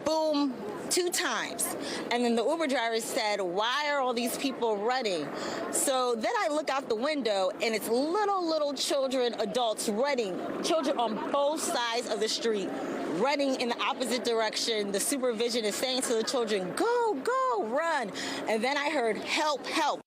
boom, 2 times. And then the Uber driver said, why are all these people running? So then I look out the window and it's little children, adults running, children on both sides of the street, running in the opposite direction. The supervision is saying to the children, go, go, run. And then I heard, help, help.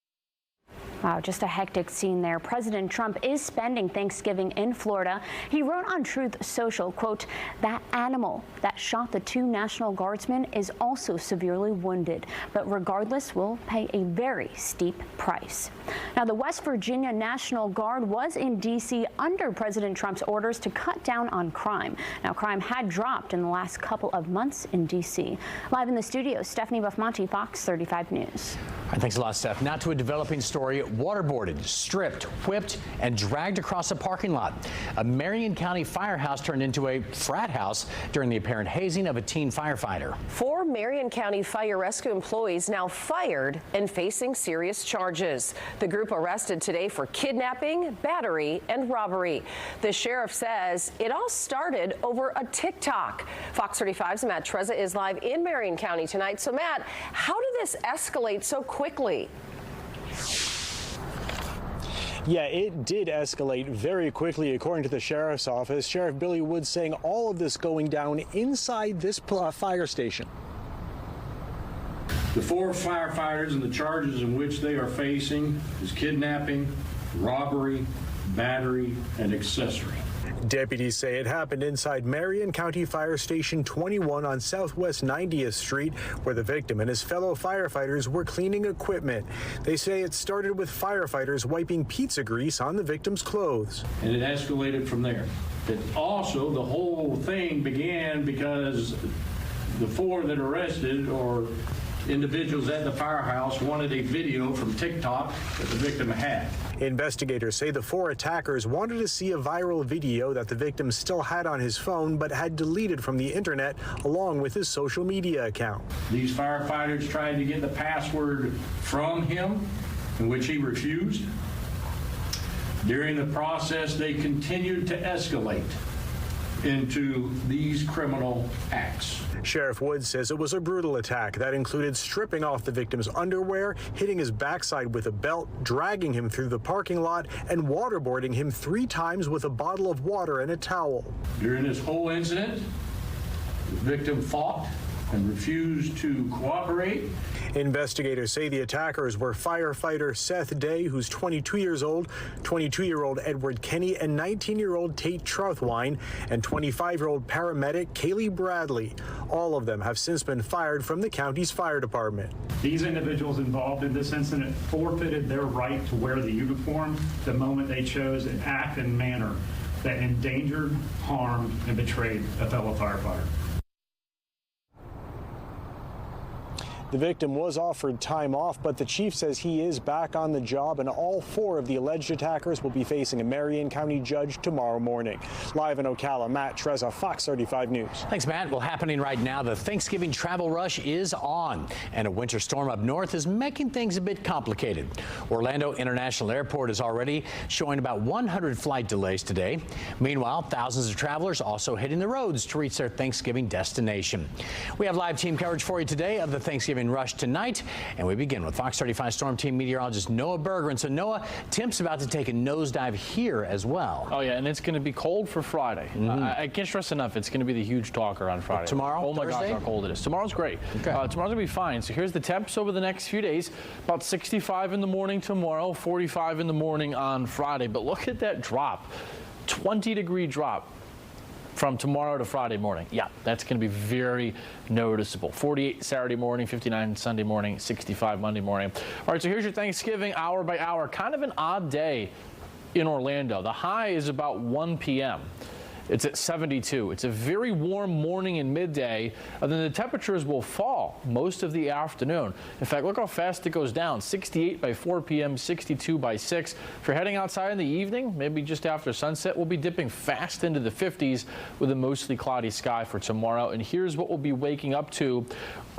Wow, just a hectic scene there. President Trump is spending Thanksgiving in Florida. He wrote on Truth Social, quote, that animal that shot the 2 National Guardsmen is also severely wounded, but regardless will pay a very steep price. Now, the West Virginia National Guard was in D.C. under President Trump's orders to cut down on crime. Now, crime had dropped in the last couple of months in D.C. Live in the studio, Stephanie Buffmonti, Fox 35 News. All right, thanks a lot, Steph. Now to a developing story. Waterboarded, stripped, whipped, and dragged across a parking lot. A Marion County firehouse turned into a frat house during the apparent hazing of a teen firefighter. 4 Marion County fire rescue employees now fired and facing serious charges. The group arrested today for kidnapping, battery, and robbery. The sheriff says it all started over a TikTok. Fox 35's Matt Trezza is live in Marion County tonight. So, Matt, how did this escalate so quickly? Yeah, it did escalate very quickly, according to the sheriff's office. Sheriff Billy Wood saying all of this going down inside this fire station. The 4 firefighters and the charges in which they are facing is kidnapping, robbery, battery, and accessory. Deputies say it happened inside Marion County Fire Station 21 on Southwest 90th Street, where the victim and his fellow firefighters were cleaning equipment. They say it started with firefighters wiping pizza grease on the victim's clothes. And it escalated from there. It also, the whole thing began because the 4 that arrested, or individuals at the firehouse, wanted a video from TikTok that the victim had. Investigators say the 4 attackers wanted to see a viral video that the victim still had on his phone but had deleted from the internet along with his social media account. These firefighters tried to get the password from him, in which he refused. During the process, they continued to escalate into these criminal acts. Sheriff Woods says it was a brutal attack that included stripping off the victim's underwear, hitting his backside with a belt, dragging him through the parking lot, and waterboarding him 3 times with a bottle of water and a towel. During this whole incident, the victim fought and refused to cooperate. Investigators say the attackers were firefighter Seth Day, who's 22 years old, 22-year-old Edward Kenny, and 19-year-old Tate Trouthwine, and 25-year-old paramedic Kaylee Bradley. All of them have since been fired from the county's fire department. These individuals involved in this incident forfeited their right to wear the uniform the moment they chose an act and manner that endangered, harmed, and betrayed a fellow firefighter. The victim was offered time off, but the chief says he is back on the job, and all 4 of the alleged attackers will be facing a Marion County judge tomorrow morning. Live in Ocala, Matt Trezza, Fox 35 News. Thanks, Matt. Well, happening right now, the Thanksgiving travel rush is on, and a winter storm up north is making things a bit complicated. Orlando International Airport is already showing about 100 flight delays today. Meanwhile, thousands of travelers also hitting the roads to reach their Thanksgiving destination. We have live team coverage for you today of the Thanksgiving rush tonight, and we begin with Fox 35 Storm Team meteorologist Noah Berger. And so, Noah, temps about to take a nosedive here as well. Oh, yeah, and it's going to be cold for Friday. I can't stress enough, it's going to be the huge talker on Friday. Tomorrow, oh my Thursday? gosh, how cold it is. Tomorrow's great. Okay. Tomorrow's going to be fine. So here's the temps over the next few days. About 65 in the morning tomorrow, 45 in the morning on Friday. But look at that drop, 20-degree drop from tomorrow to Friday morning. Yeah, that's going to be very noticeable. 48 Saturday morning, 59 Sunday morning, 65 Monday morning. All right, so here's your Thanksgiving hour by hour. Kind of an odd day in Orlando. The high is about 1 p.m. It's at 72. It's a very warm morning and midday, and then the temperatures will fall most of the afternoon. In fact, look how fast it goes down. 68 by 4 p.m., 62 by 6. If you're heading outside in the evening, maybe just after sunset, we'll be dipping fast into the 50s with a mostly cloudy sky for tomorrow. And here's what we'll be waking up to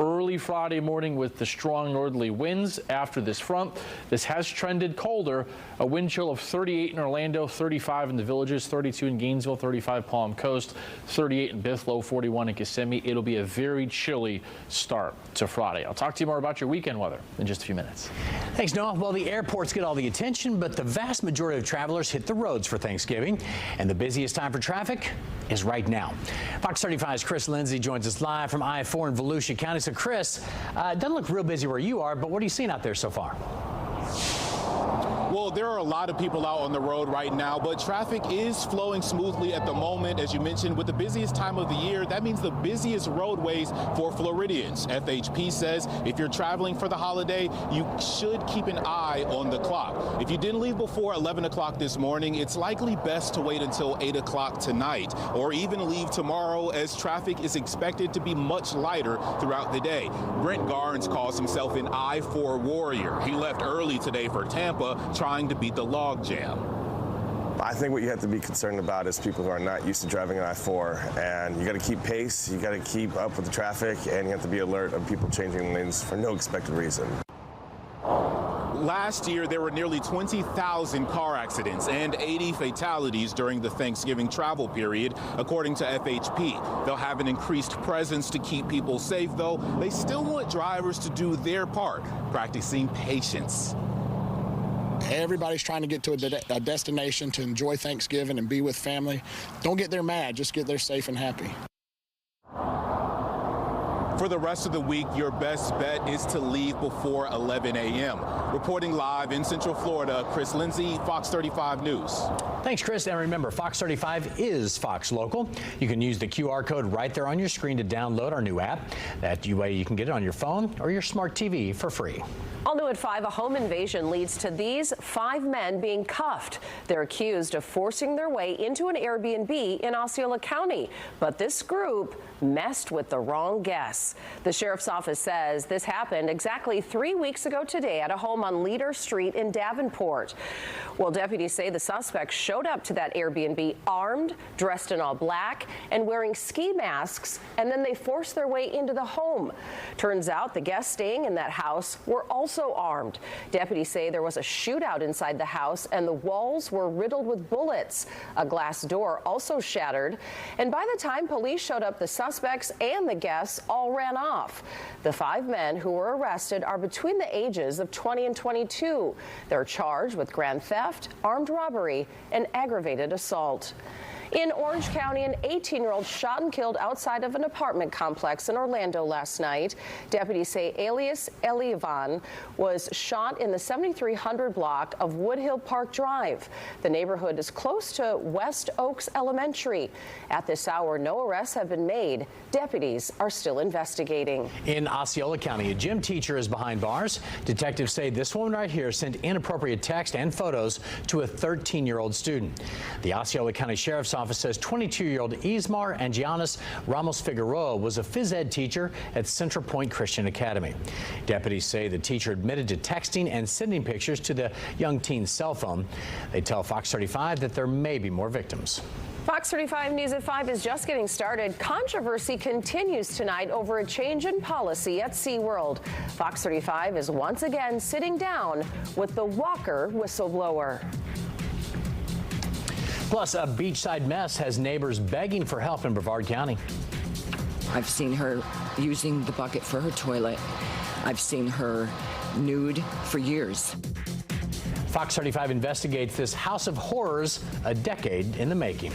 early Friday morning with the strong northerly winds after this front. This has trended colder. A wind chill of 38 in Orlando, 35 in the Villages, 32 in Gainesville, 35 35 Palm Coast, 38 in Bithlo, 41 in Kissimmee. It'll be a very chilly start to Friday. I'll talk to you more about your weekend weather in just a few minutes. Thanks, Noah. Well, the airports get all the attention, but the vast majority of travelers hit the roads for Thanksgiving, and the busiest time for traffic is right now. Fox 35's Chris Lindsay joins us live from I-4 in Volusia County. So, Chris, it doesn't look real busy where you are, but what are you seeing out there so far? Well, there are a lot of people out on the road right now, but traffic is flowing smoothly at the moment. As you mentioned, with the busiest time of the year, that means the busiest roadways for Floridians. FHP says if you're traveling for the holiday, you should keep an eye on the clock. If you didn't leave before 11 o'clock this morning, it's likely best to wait until 8 o'clock tonight, or even leave tomorrow, as traffic is expected to be much lighter throughout the day. Brent Garnes calls himself an I-4 warrior. He left early today for Tampa, trying to beat the log jam. I think what you have to be concerned about is people who are not used to driving an I-4, and you got to keep pace, you got to keep up with the traffic, and you have to be alert of people changing lanes for no expected reason. Last year, there were nearly 20,000 car accidents and 80 fatalities during the Thanksgiving travel period, according to FHP. They'll have an increased presence to keep people safe, though. They still want drivers to do their part, practicing patience. Everybody's trying to get to a destination to enjoy Thanksgiving and be with family. Don't get there mad, just get there safe and happy. For the rest of the week, your best bet is to leave before 11 a.m. Reporting live in Central Florida, Chris Lindsay, Fox 35 News. Thanks, Chris. And remember, Fox 35 is Fox Local. You can use the QR code right there on your screen to download our new app. That way you can get it on your phone or your smart TV for free. All new at 5, a home invasion leads to these 5 men being cuffed. They're accused of forcing their way into an Airbnb in Osceola County. But this group messed with the wrong guests. The sheriff's office says this happened exactly 3 weeks ago today at a home on Leader Street in Davenport. Well, deputies say the suspects showed up to that Airbnb armed, dressed in all black, and wearing ski masks, and then they forced their way into the home. Turns out the guests staying in that house were also armed. Deputies say there was a shootout inside the house, and the walls were riddled with bullets. A glass door also shattered. And by the time police showed up, the suspects and the guests all ran off. The 5 men who were arrested are between the ages of 20 and 22. They're charged with grand theft, armed robbery, and aggravated assault. In Orange County, an 18-year-old shot and killed outside of an apartment complex in Orlando last night. Deputies say Elias Elivan was shot in the 7300 block of Woodhill Park Drive. The neighborhood is close to West Oaks Elementary. At this hour, no arrests have been made. Deputies are still investigating. In Osceola County, a gym teacher is behind bars. Detectives say this woman right here sent inappropriate text and photos to a 13-year-old student. The Osceola County Sheriff's Office says 22-year-old Ismar Angianis Ramos Figueroa was a phys ed teacher at Central Point Christian Academy. Deputies say the teacher admitted to texting and sending pictures to the young teen's cell phone. They tell Fox 35 that there may be more victims. Fox 35 News at 5 is just getting started. Controversy continues tonight over a change in policy at SeaWorld. Fox 35 is once again sitting down with the Walker whistleblower. Plus, a beachside mess has neighbors begging for help in Brevard County. I've seen her using the bucket for her toilet. I've seen her nude for years. Fox 35 investigates this house of horrors, a decade in the making.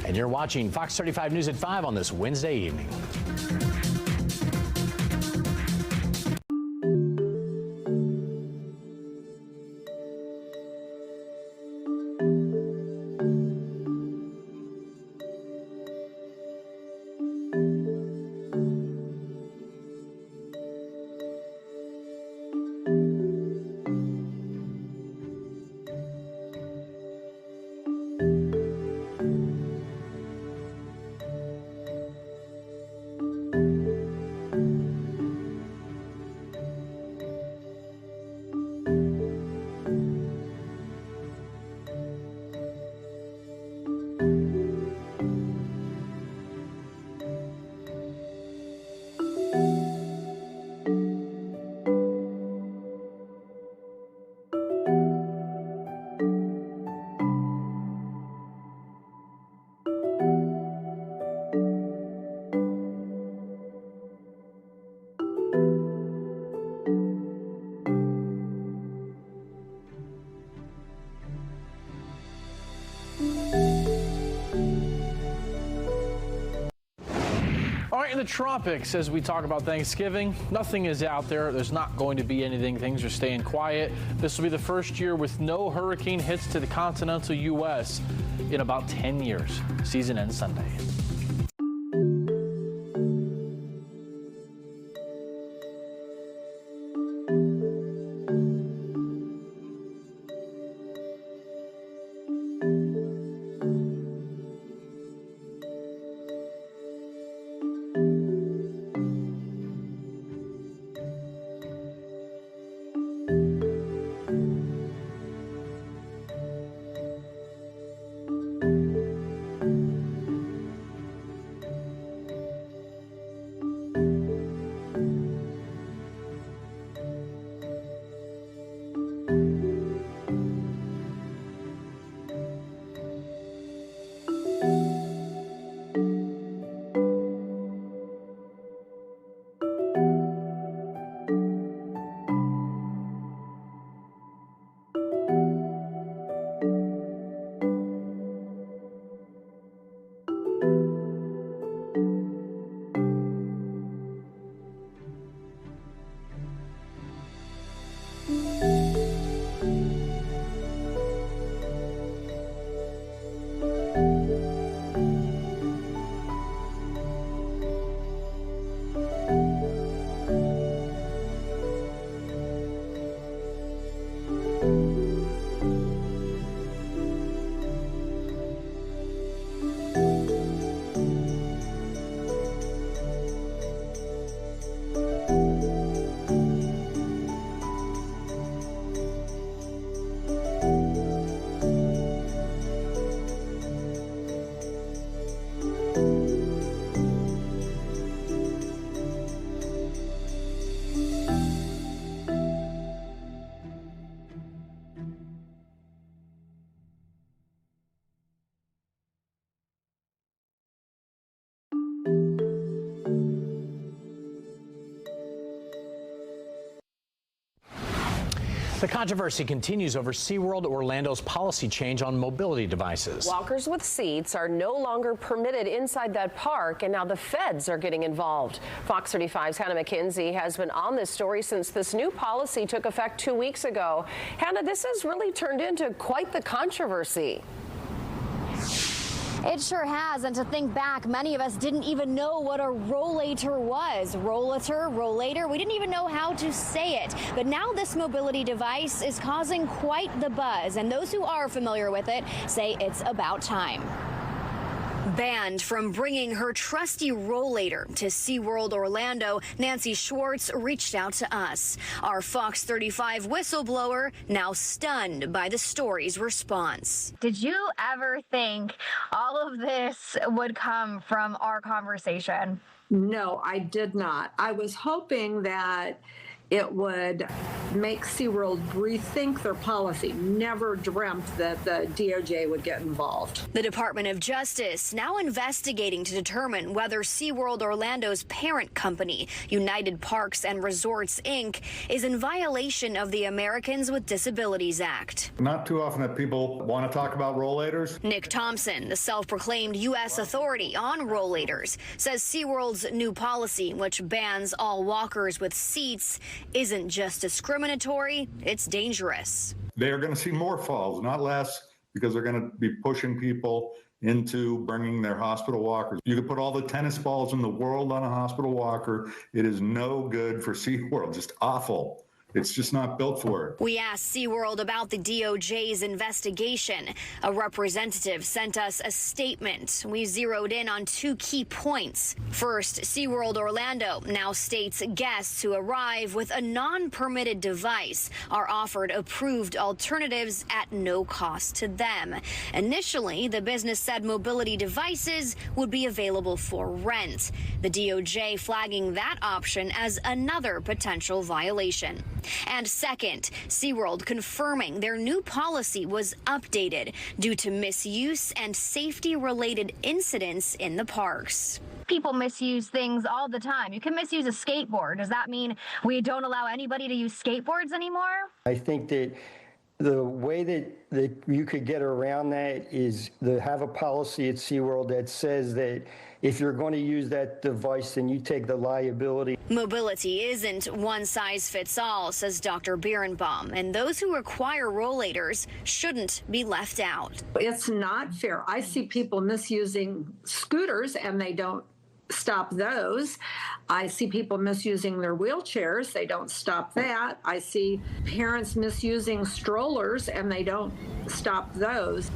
And you're watching Fox 35 News at 5 on this Wednesday evening. in the tropics, as we talk about Thanksgiving, nothing is out there. There's not going to be anything. Things are staying quiet. This will be the first year with no hurricane hits to the continental U.S. in about 10 years. Season ends Sunday. The controversy continues over SeaWorld Orlando's policy change on mobility devices. Walkers with seats are no longer permitted inside that park, and now the feds are getting involved. Fox 35's Hannah McKenzie has been on this story since this new policy took effect 2 weeks ago. Hannah, this has really turned into quite the controversy. It sure has, and to think back, many of us didn't even know what a rollator was. Rollator, we didn't even know how to say it. But now this mobility device is causing quite the buzz, and those who are familiar with it say it's about time. Banned from bringing her trusty rollator to SeaWorld Orlando, Nancy Schwartz reached out to us. Our Fox 35 whistleblower, now stunned by the story's response. Did you ever think all of this would come from our conversation? No, I did not. I was hoping that it would make SeaWorld rethink their policy. Never dreamt that the DOJ would get involved. The Department of Justice now investigating to determine whether SeaWorld Orlando's parent company, United Parks and Resorts, Inc., is in violation of the Americans with Disabilities Act. Not too often that people want to talk about rollators. Nick Thompson, the self-proclaimed U.S. authority on rollators, says SeaWorld's new policy, which bans all walkers with seats, isn't just discriminatory, it's dangerous. They are going to see more falls, not less, because they're going to be pushing people into bringing their hospital walkers. You could put all the tennis balls in the world on a hospital walker. It is no good for SeaWorld, just awful. It's just not built for it. We asked SeaWorld about the DOJ's investigation. A representative sent us a statement. We zeroed in on 2 key points. First, SeaWorld Orlando now states guests who arrive with a non-permitted device are offered approved alternatives at no cost to them. Initially, the business said mobility devices would be available for rent. The DOJ flagging that option as another potential violation. And second, SeaWorld confirming their new policy was updated due to misuse and safety-related incidents in the parks. People misuse things all the time. You can misuse a skateboard. Does that mean we don't allow anybody to use skateboards anymore? I think that the way that you could get around that is to have a policy at SeaWorld that says that if you're going to use that device, then you take the liability. Mobility isn't one size fits all, says Dr. Birnbaum, and those who require rollators shouldn't be left out. It's not fair. I see people misusing scooters and they don't stop those. I see people misusing their wheelchairs. They don't stop that. I see parents misusing strollers and they don't stop those.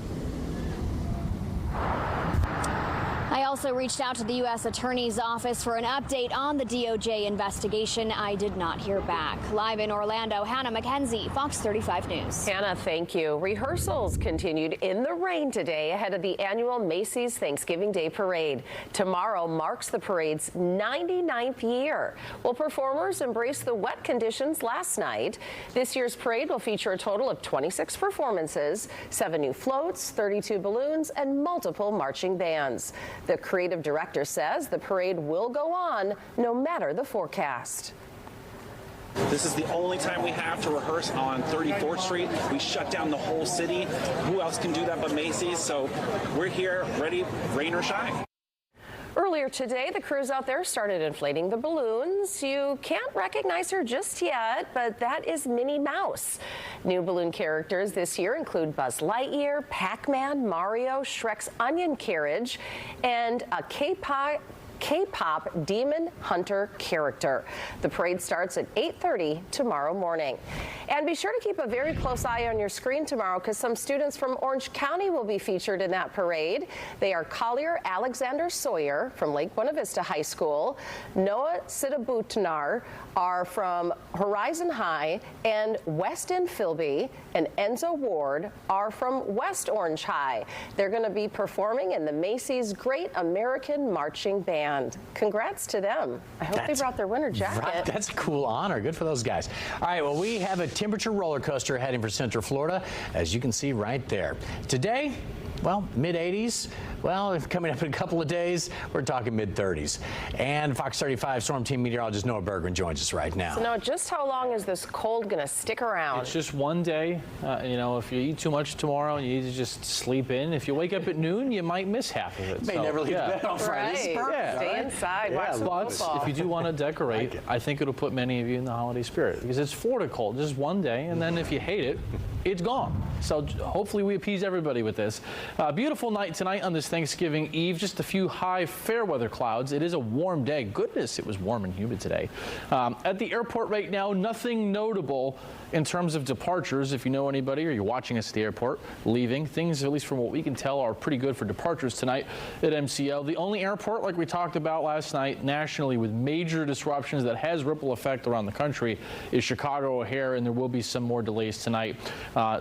I also reached out to the U.S. Attorney's Office for an update on the DOJ investigation. I did not hear back. Live in Orlando, Hannah McKenzie, Fox 35 News. Hannah, thank you. Rehearsals continued in the rain today ahead of the annual Macy's Thanksgiving Day Parade. Tomorrow marks the parade's 99th year. Well, performers embraced the wet conditions last night. This year's parade will feature a total of 26 performances, 7 new floats, 32 balloons, and multiple marching bands. The creative director says the parade will go on no matter the forecast. This is the only time we have to rehearse on 34th Street. We shut down the whole city. Who else can do that but Macy's? So we're here, ready, rain or shine. Earlier today, the crews out there started inflating the balloons. You can't recognize her just yet, but that is Minnie Mouse. New balloon characters this year include Buzz Lightyear, Pac-Man, Mario, Shrek's Onion Carriage, and a K-pop Demon Hunter character. The parade starts at 8:30 tomorrow morning. And be sure to keep a very close eye on your screen tomorrow because some students from Orange County will be featured in that parade. They are Collier Alexander Sawyer from Lake Buena Vista High School, Noah Sidabutnar are from Horizon High, and Weston Philby and Enzo Ward are from West Orange High. They're going to be performing in the Macy's Great American Marching Band. Congrats to them. I hope they brought their winter jacket. Right, that's a cool honor. Good for those guys. All right, well, we have a temperature roller coaster heading for Central Florida, as you can see right there. Today, well, mid-80s. Well, coming up in a couple of days, we're talking mid-30s. And Fox 35 Storm Team meteorologist Noah Bergman joins us right now. So, Noah, just how long is this cold going to stick around? It's just one day. You know, if you eat too much tomorrow, you need to just sleep in. If you wake up at noon, you might miss half of it. You may never leave bed on Friday. Right. Stay inside, watch some football. If you do want to decorate, I think it'll put many of you in the holiday spirit because it's Florida cold, just one day, and then if you hate it, it's gone. So hopefully we appease everybody with this. Beautiful night tonight on this Thanksgiving Eve. Just a few high fair weather clouds. It is a warm day. Goodness, it was warm and humid today. At the airport right now, nothing notable in terms of departures. If you know anybody or you're watching us at the airport leaving, things, at least from what we can tell, are pretty good for departures tonight at MCL. The only airport, like we talked about last night, nationally with major disruptions that has ripple effect around the country is Chicago O'Hare, and there will be some more delays tonight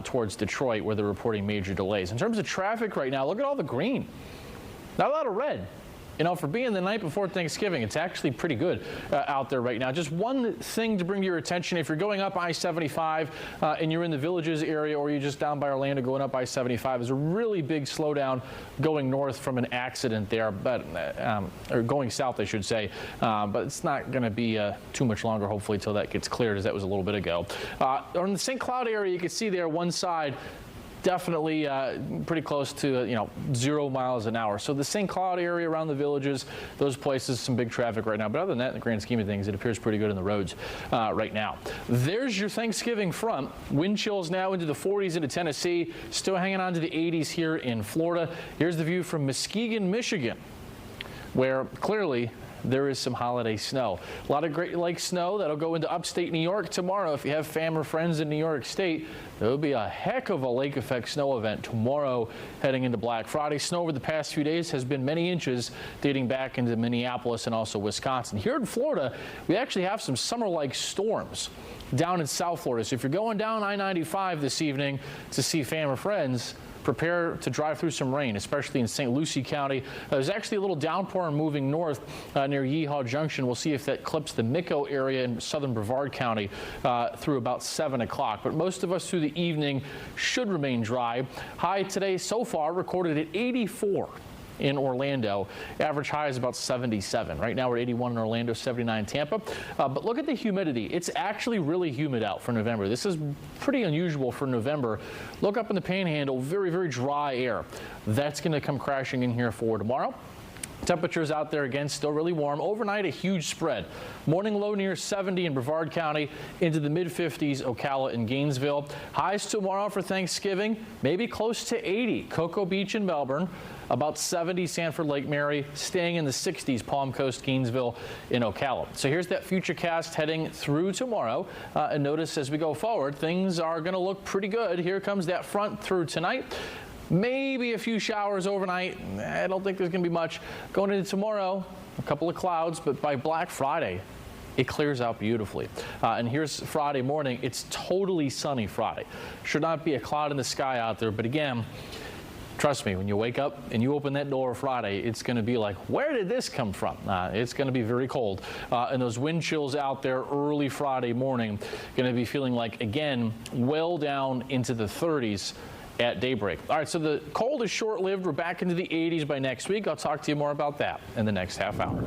towards Detroit where they're reporting major delays. In terms of traffic right now, look at all the green. Not a lot of red. You know, for being the night before Thanksgiving, it's actually pretty good out there right now. Just one thing to bring to your attention, if you're going up I-75 and you're in the Villages area or you're just down by Orlando going up I-75, there's a really big slowdown going north from an accident there, but or going south, I should say. But it's not going to be too much longer, hopefully, until that gets cleared, as that was a little bit ago. On the St. Cloud area, you can see there one side, definitely pretty close to 0 miles an hour. So the St. Cloud area around the Villages, those places, some big traffic right now. But other than that, in the grand scheme of things, it appears pretty good on the roads right now. There's your Thanksgiving front. Wind chills now into the 40s into Tennessee, still hanging on to the 80s here in Florida. Here's the view from Muskegon, Michigan, where clearly there is some holiday snow. A lot of Great Lakes snow that'll go into upstate New York tomorrow. If you have family or friends in New York State, there'll be a heck of a lake effect snow event tomorrow heading into Black Friday. Snow over the past few days has been many inches dating back into Minneapolis and also Wisconsin. Here in Florida, we actually have some summer-like storms down in South Florida. So if you're going down I-95 this evening to see family or friends, prepare to drive through some rain, especially in St. Lucie County. There's actually a little downpour moving north near Yeehaw Junction. We'll see if that clips the Mico area in southern Brevard County through about 7 o'clock. But most of us through the evening should remain dry. High today so far recorded at 84. In Orlando. Average high is about 77. Right now we're 81 in Orlando, 79 in Tampa. But look at the humidity. It's actually really humid out for November. This is pretty unusual for November. Look up in the Panhandle, very, very dry air. That's going to come crashing in here for tomorrow. Temperatures out there again still really warm. Overnight, a huge spread. Morning low near 70 in Brevard County, into the mid-50s Ocala and Gainesville. Highs tomorrow for Thanksgiving, maybe close to 80. Cocoa Beach in Melbourne, about 70 Sanford Lake Mary, staying in the 60s Palm Coast, Gainesville, in Ocala. So here's that future cast heading through tomorrow. And notice as we go forward, things are going to look pretty good. Here comes that front through tonight. Maybe a few showers overnight. I don't think there's going to be much. Going into tomorrow, a couple of clouds, but by Black Friday, it clears out beautifully. And here's Friday morning. It's totally sunny Friday. Should not be a cloud in the sky out there, but again, trust me, when you wake up and you open that door Friday, it's going to be like, where did this come from? It's going to be very cold. And those wind chills out there early Friday morning, going to be feeling like, again, well down into the 30s at daybreak. All right, so the cold is short-lived. We're back into the 80s by next week. I'll talk to you more about that in the next half hour.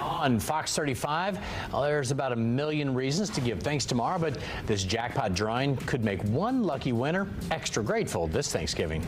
On Fox 35, there's about 1 million reasons to give thanks tomorrow, but this jackpot drawing could make one lucky winner extra grateful this Thanksgiving.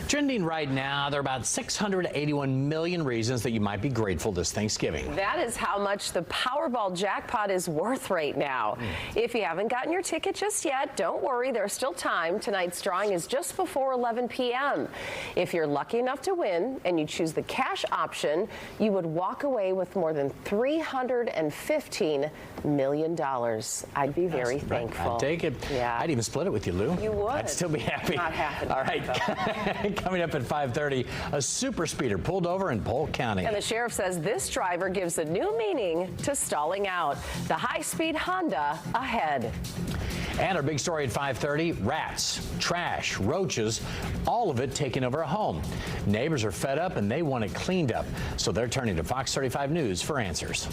Trending right now, there are about 681 million reasons that you might be grateful this Thanksgiving. That is how much the Powerball jackpot is worth right now. If you haven't gotten your ticket just yet, don't worry, there's still time. Tonight's drawing is just before 11 p.m. If you're lucky enough to win and you choose the cash option, you would walk away with more than $315 million. I'd be very thankful. I'd take it. Yeah. I'd even split it with you, Lou. You would. I'd still be happy. Not happening. All right. Coming up at 5:30, a super speeder pulled over in Polk County. And the sheriff says this driver gives a new meaning to stalling out. The high-speed Honda ahead. And our big story at 5:30, rats, trash, roaches, all of it taking over a home. Neighbors are fed up and they want it cleaned up, so they're turning to Fox 35 News for answers.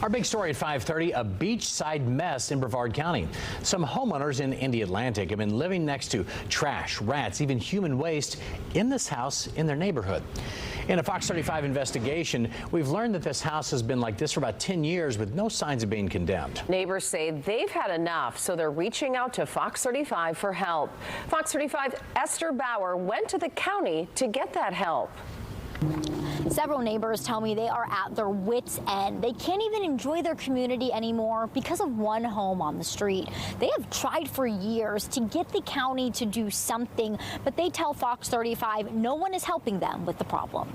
Our big story at 5:30, a beachside mess in Brevard County. Some homeowners in Indy Atlantic have been living next to trash, rats, even human waste in this house in their neighborhood. In a Fox 35 investigation, we've learned that this house has been like this for about 10 years with no signs of being condemned. Neighbors say they've had enough, so they're reaching out to Fox 35 for help. Fox 35 Esther Bauer went to the county to get that help. Several neighbors tell me they are at their wits' end. They can't even enjoy their community anymore because of one home on the street. They have tried for years to get the county to do something, but they tell Fox 35 no one is helping them with the problem.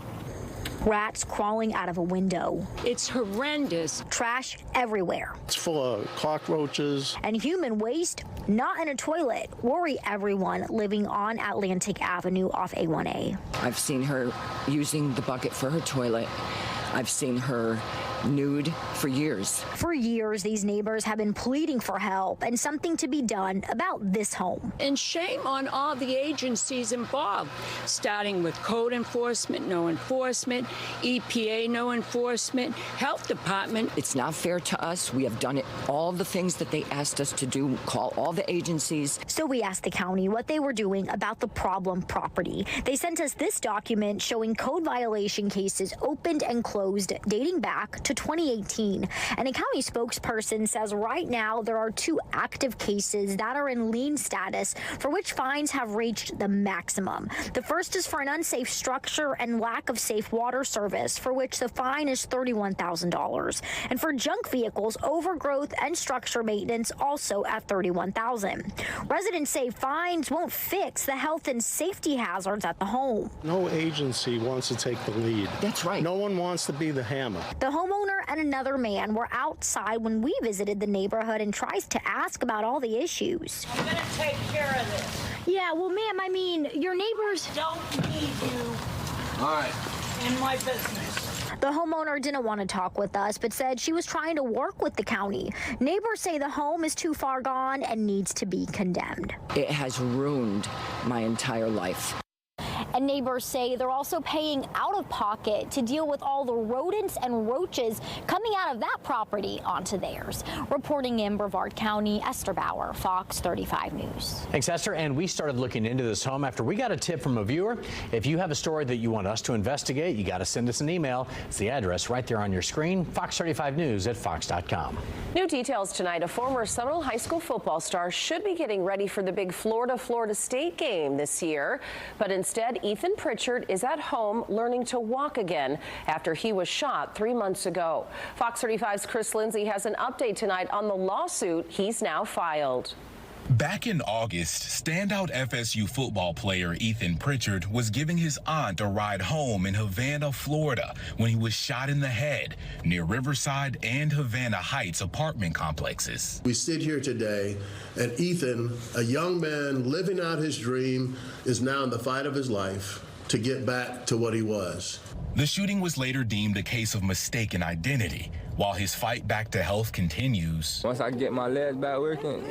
Rats crawling out of a window. It's horrendous. Trash everywhere. It's full of cockroaches. And human waste not in a toilet. Worry everyone living on Atlantic Avenue off A1A. I've seen her using the bucket for her toilet. I've seen her nude for years. For years, these neighbors have been pleading for help and something to be done about this home. And shame on all the agencies involved, starting with code enforcement, no enforcement, EPA, no enforcement, health department. It's not fair to us. We have done all the things that they asked us to do, call all the agencies. So we asked the county what they were doing about the problem property. They sent us this document showing code violation cases opened and closed dating back to 2018. And a county spokesperson says right now there are 2 active cases that are in lien status for which fines have reached the maximum. The first is for an unsafe structure and lack of safe water service, for which the fine is $31,000. And for junk vehicles, overgrowth and structure maintenance also at $31,000. Residents say fines won't fix the health and safety hazards at the home. No agency wants to take the lead. That's right. No one wants to be the hammer. The homeowner and another man were outside when we visited the neighborhood and tries to ask about all the issues. I'm going to take care of this. Yeah, well, ma'am, I mean, your neighbors Don't need you All right. in my business. The homeowner didn't want to talk with us, but said she was trying to work with the county. Neighbors say the home is too far gone and needs to be condemned. It has ruined my entire life. And neighbors say they're also paying out of pocket to deal with all the rodents and roaches coming out of that property onto theirs. Reporting in Brevard County, Esther Bauer, Fox 35 News. Thanks, Esther. And we started looking into this home after we got a tip from a viewer. If you have a story that you want us to investigate, you got to send us an email. It's the address right there on your screen, fox35news@fox.com. New details tonight. A former Seminole High School football star should be getting ready for the big Florida State game this year, but instead Ethan Pritchard is at home learning to walk again after he was shot 3 months ago. Fox 35's Chris Lindsay has an update tonight on the lawsuit he's now filed. Back in August, standout FSU football player Ethan Pritchard was giving his aunt a ride home in Havana, Florida, when he was shot in the head near Riverside and Havana Heights apartment complexes. We sit here today, and Ethan, a young man living out his dream, is now in the fight of his life to get back to what he was. The shooting was later deemed a case of mistaken identity. While his fight back to health continues, once I get my legs back working,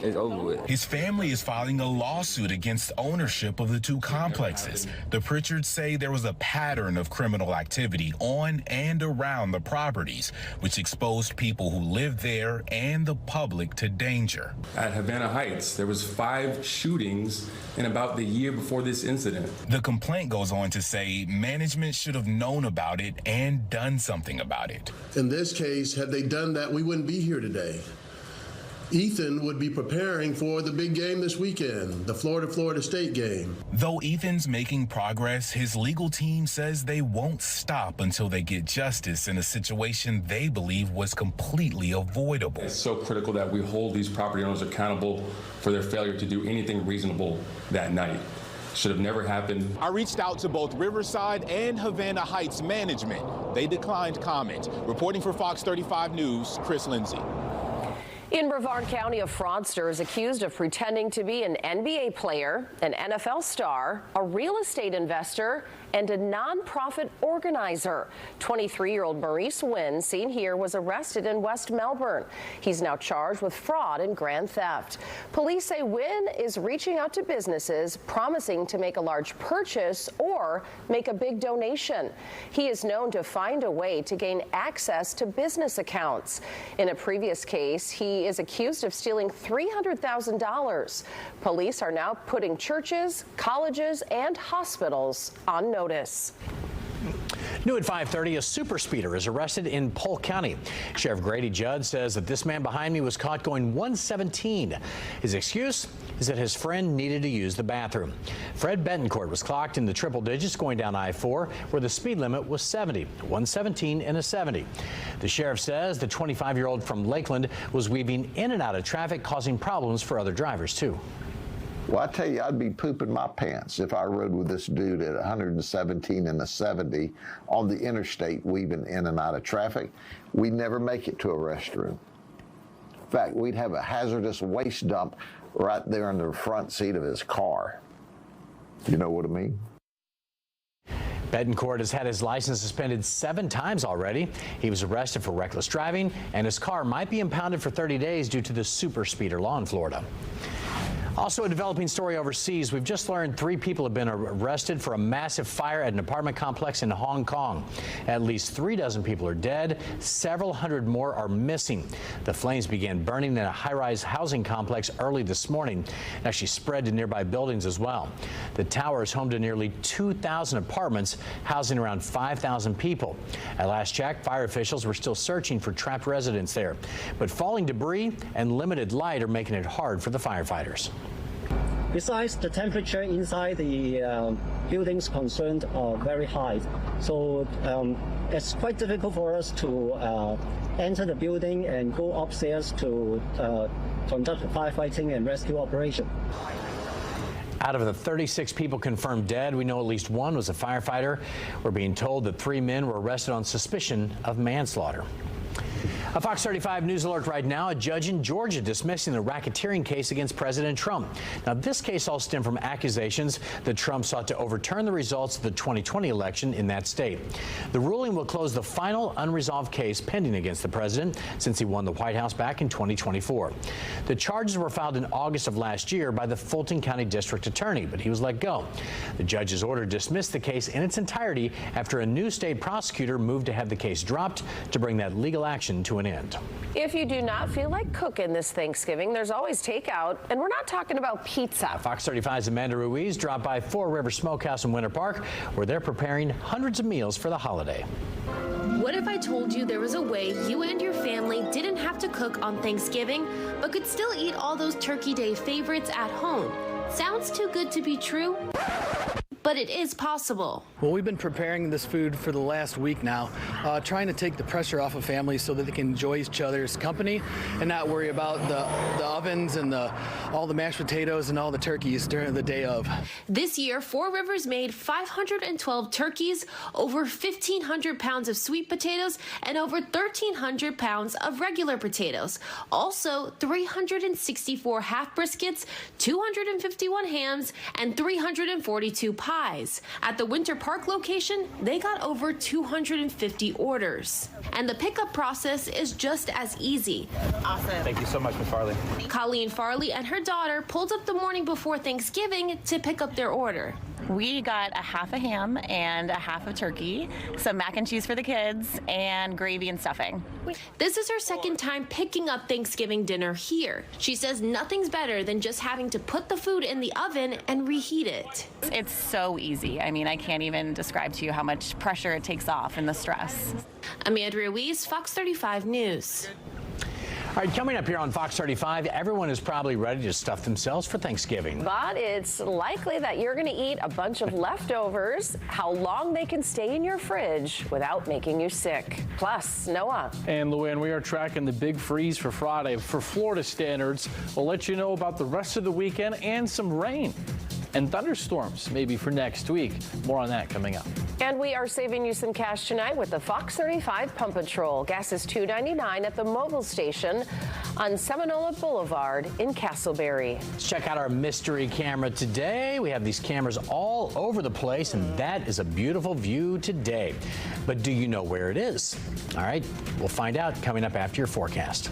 it's over with. His family is filing a lawsuit against ownership of the two complexes. The Pritchards say there was a pattern of criminal activity on and around the properties, which exposed people who lived there and the public to danger. At Havana Heights, there was 5 shootings in about the year before this incident. The complaint goes on to say management should have known about it and done something about it. In this case, had they done that, we wouldn't be here today. Ethan would be preparing for the big game this weekend, the Florida State game. Though Ethan's making progress, his legal team says they won't stop until they get justice in a situation they believe was completely avoidable. It's so critical that we hold these property owners accountable for their failure to do anything reasonable that night. Should have never happened. I reached out to both Riverside and Havana Heights management. They declined comment. Reporting for Fox 35 News, Chris Lindsay. In Brevard County, a fraudster is accused of pretending to be an NBA player, an NFL star, a real estate investor, and a nonprofit organizer. 23-year-old Maurice Wynn, seen here, was arrested in West Melbourne. He's now charged with fraud and grand theft. Police say Wynn is reaching out to businesses, promising to make a large purchase or make a big donation. He is known to find a way to gain access to business accounts. In a previous case, he is accused of stealing $300,000. Police are now putting churches, colleges, and hospitals on notice. New at 5:30, a super speeder is arrested in Polk County. Sheriff Grady Judd says that this man behind me was caught going 117. His excuse is that his friend needed to use the bathroom. Fred Betancourt was clocked in the triple digits going down I-4, where the speed limit was 70, 117 and a 70. The sheriff says the 25-year-old from Lakeland was weaving in and out of traffic, causing problems for other drivers, too. Well, I tell you, I'd be pooping my pants if I rode with this dude at 117 and a 70 on the interstate weaving in and out of traffic. We'd never make it to a restroom. In fact, we'd have a hazardous waste dump right there in the front seat of his car. You know what I mean? Betancourt has had his license suspended 7 times already. He was arrested for reckless driving, and his car might be impounded for 30 days due to the super speeder law in Florida. Also, a developing story overseas. We've just learned 3 people have been arrested for a massive fire at an apartment complex in Hong Kong. At least 36 people are dead. Several hundred more are missing. The flames began burning in a high-rise housing complex early this morning. It actually spread to nearby buildings as well. The tower is home to nearly 2,000 apartments, housing around 5,000 people. At last check, fire officials were still searching for trapped residents there. But falling debris and limited light are making it hard for the firefighters. Besides, the temperature inside the buildings concerned are very high, so it's quite difficult for us to enter the building and go upstairs to conduct the firefighting and rescue operation. Out of the 36 people confirmed dead, we know at least 1 was a firefighter. We're being told that 3 men were arrested on suspicion of manslaughter. A Fox 35 News alert right now. A judge in Georgia dismissing the racketeering case against President Trump. Now, this case all stemmed from accusations that Trump sought to overturn the results of the 2020 election in that state. The ruling will close the final unresolved case pending against the president since he won the White House back in 2024. The charges were filed in August of last year by the Fulton County District Attorney, but he was let go. The judge's order dismissed the case in its entirety after a new state prosecutor moved to have the case dropped to bring that legal action to an end. If you do not feel like cooking this Thanksgiving, there's always takeout, and we're not talking about pizza. Fox 35's Amanda Ruiz dropped by Four River Smokehouse in Winter Park, where they're preparing hundreds of meals for the holiday. What if I told you there was a way you and your family didn't have to cook on Thanksgiving, but could still eat all those Turkey Day favorites at home? Sounds too good to be true? But it is possible. Well, we've been preparing this food for the last week now, trying to take the pressure off of families so that they can enjoy each other's company and not worry about the ovens and all the mashed potatoes and all the turkeys during the day of. This year, Four Rivers made 512 turkeys, over 1,500 pounds of sweet potatoes, and over 1,300 pounds of regular potatoes. Also, 364 half briskets, 251 hams, and 342 pies. At the Winter Park location, they got over 250 orders. And the pickup process is just as easy. Awesome. Thank you so much, Ms. Farley. Colleen Farley and her daughter pulled up the morning before Thanksgiving to pick up their order. We got a half a ham and a half of turkey, some mac and cheese for the kids, and gravy and stuffing. This is her second time picking up Thanksgiving dinner here. She says nothing's better than just having to put the food in the oven and reheat it. It's so easy. I mean, I can't even describe to you how much pressure it takes off and the stress. Amanda Ruiz, Fox 35 News. All right, coming up here on Fox 35, everyone is probably ready to stuff themselves for Thanksgiving. But it's likely that you're going to eat a bunch of leftovers, how long they can stay in your fridge without making you sick. Plus, Noah. And Luann, we are tracking the big freeze for Friday. For Florida standards, we'll let you know about the rest of the weekend and some rain and thunderstorms maybe for next week. More on that coming up. And we are saving you some cash tonight with the Fox 35 Pump Patrol. Gas is $2.99 at the Mobil station on Seminole Boulevard in Castleberry. Let's check out our mystery camera today. We have these cameras all over the place, and that is a beautiful view today. But do you know where it is? All right, we'll find out coming up after your forecast.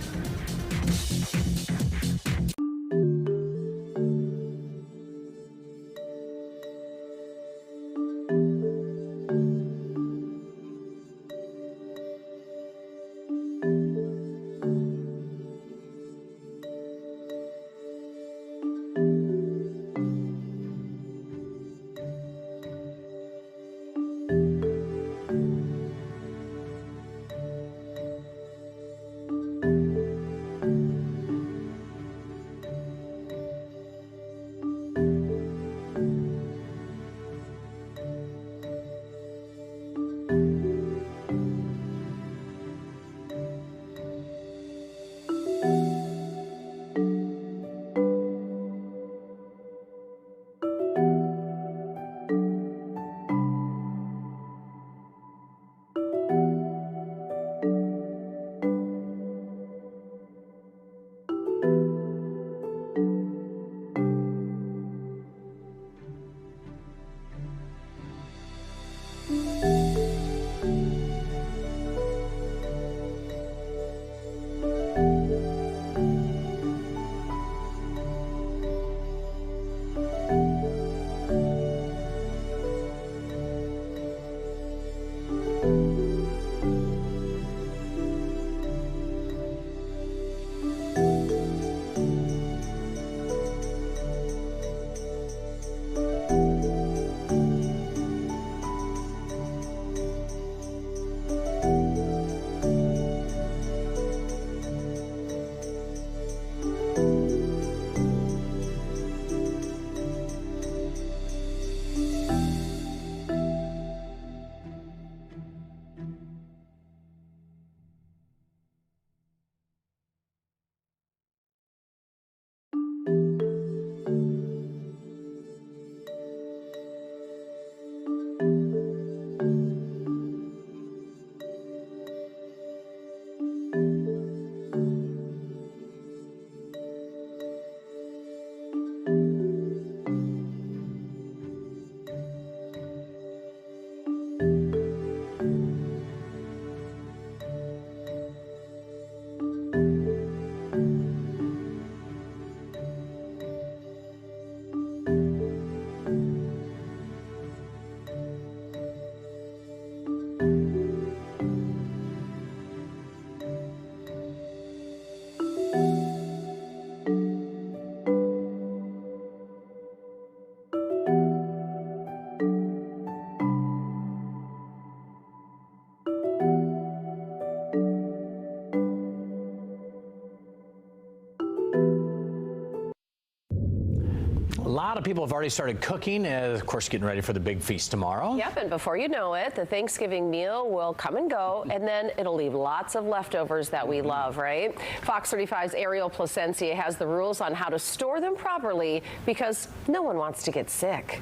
lot of people have already started cooking, of course, getting ready for the big feast tomorrow. Yep, and before you know it, the Thanksgiving meal will come and go, and then it'll leave lots of leftovers that we love, right? Fox 35's Ariel Placencia has the rules on how to store them properly because no one wants to get sick.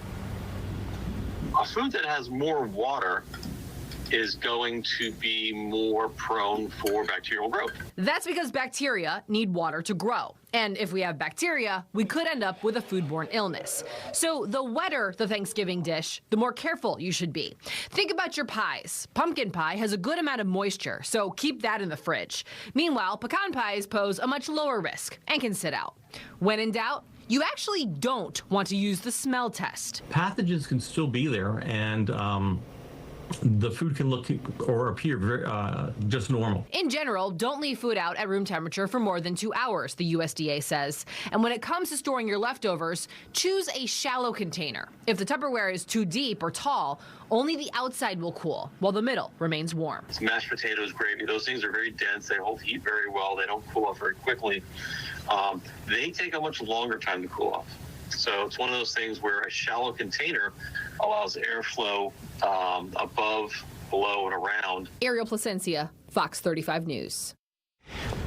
A food that has more water is going to be more prone for bacterial growth. That's because bacteria need water to grow. And if we have bacteria, we could end up with a foodborne illness. So the wetter the Thanksgiving dish, the more careful you should be. Think about your pies. Pumpkin pie has a good amount of moisture, so keep that in the fridge. Meanwhile, pecan pies pose a much lower risk and can sit out. When in doubt, you actually don't want to use the smell test. Pathogens can still be there, and the food can look or appear very, just normal. In general, don't leave food out at room temperature for more than 2 hours, the USDA says. And when it comes to storing your leftovers, choose a shallow container. If the Tupperware is too deep or tall, only the outside will cool, while the middle remains warm. It's mashed potatoes, gravy, those things are very dense. They hold heat very well. They don't cool off very quickly. They take a much longer time to cool off. So it's one of those things where a shallow container allows airflow above, below, and around. Ariel Placencia, Fox 35 News.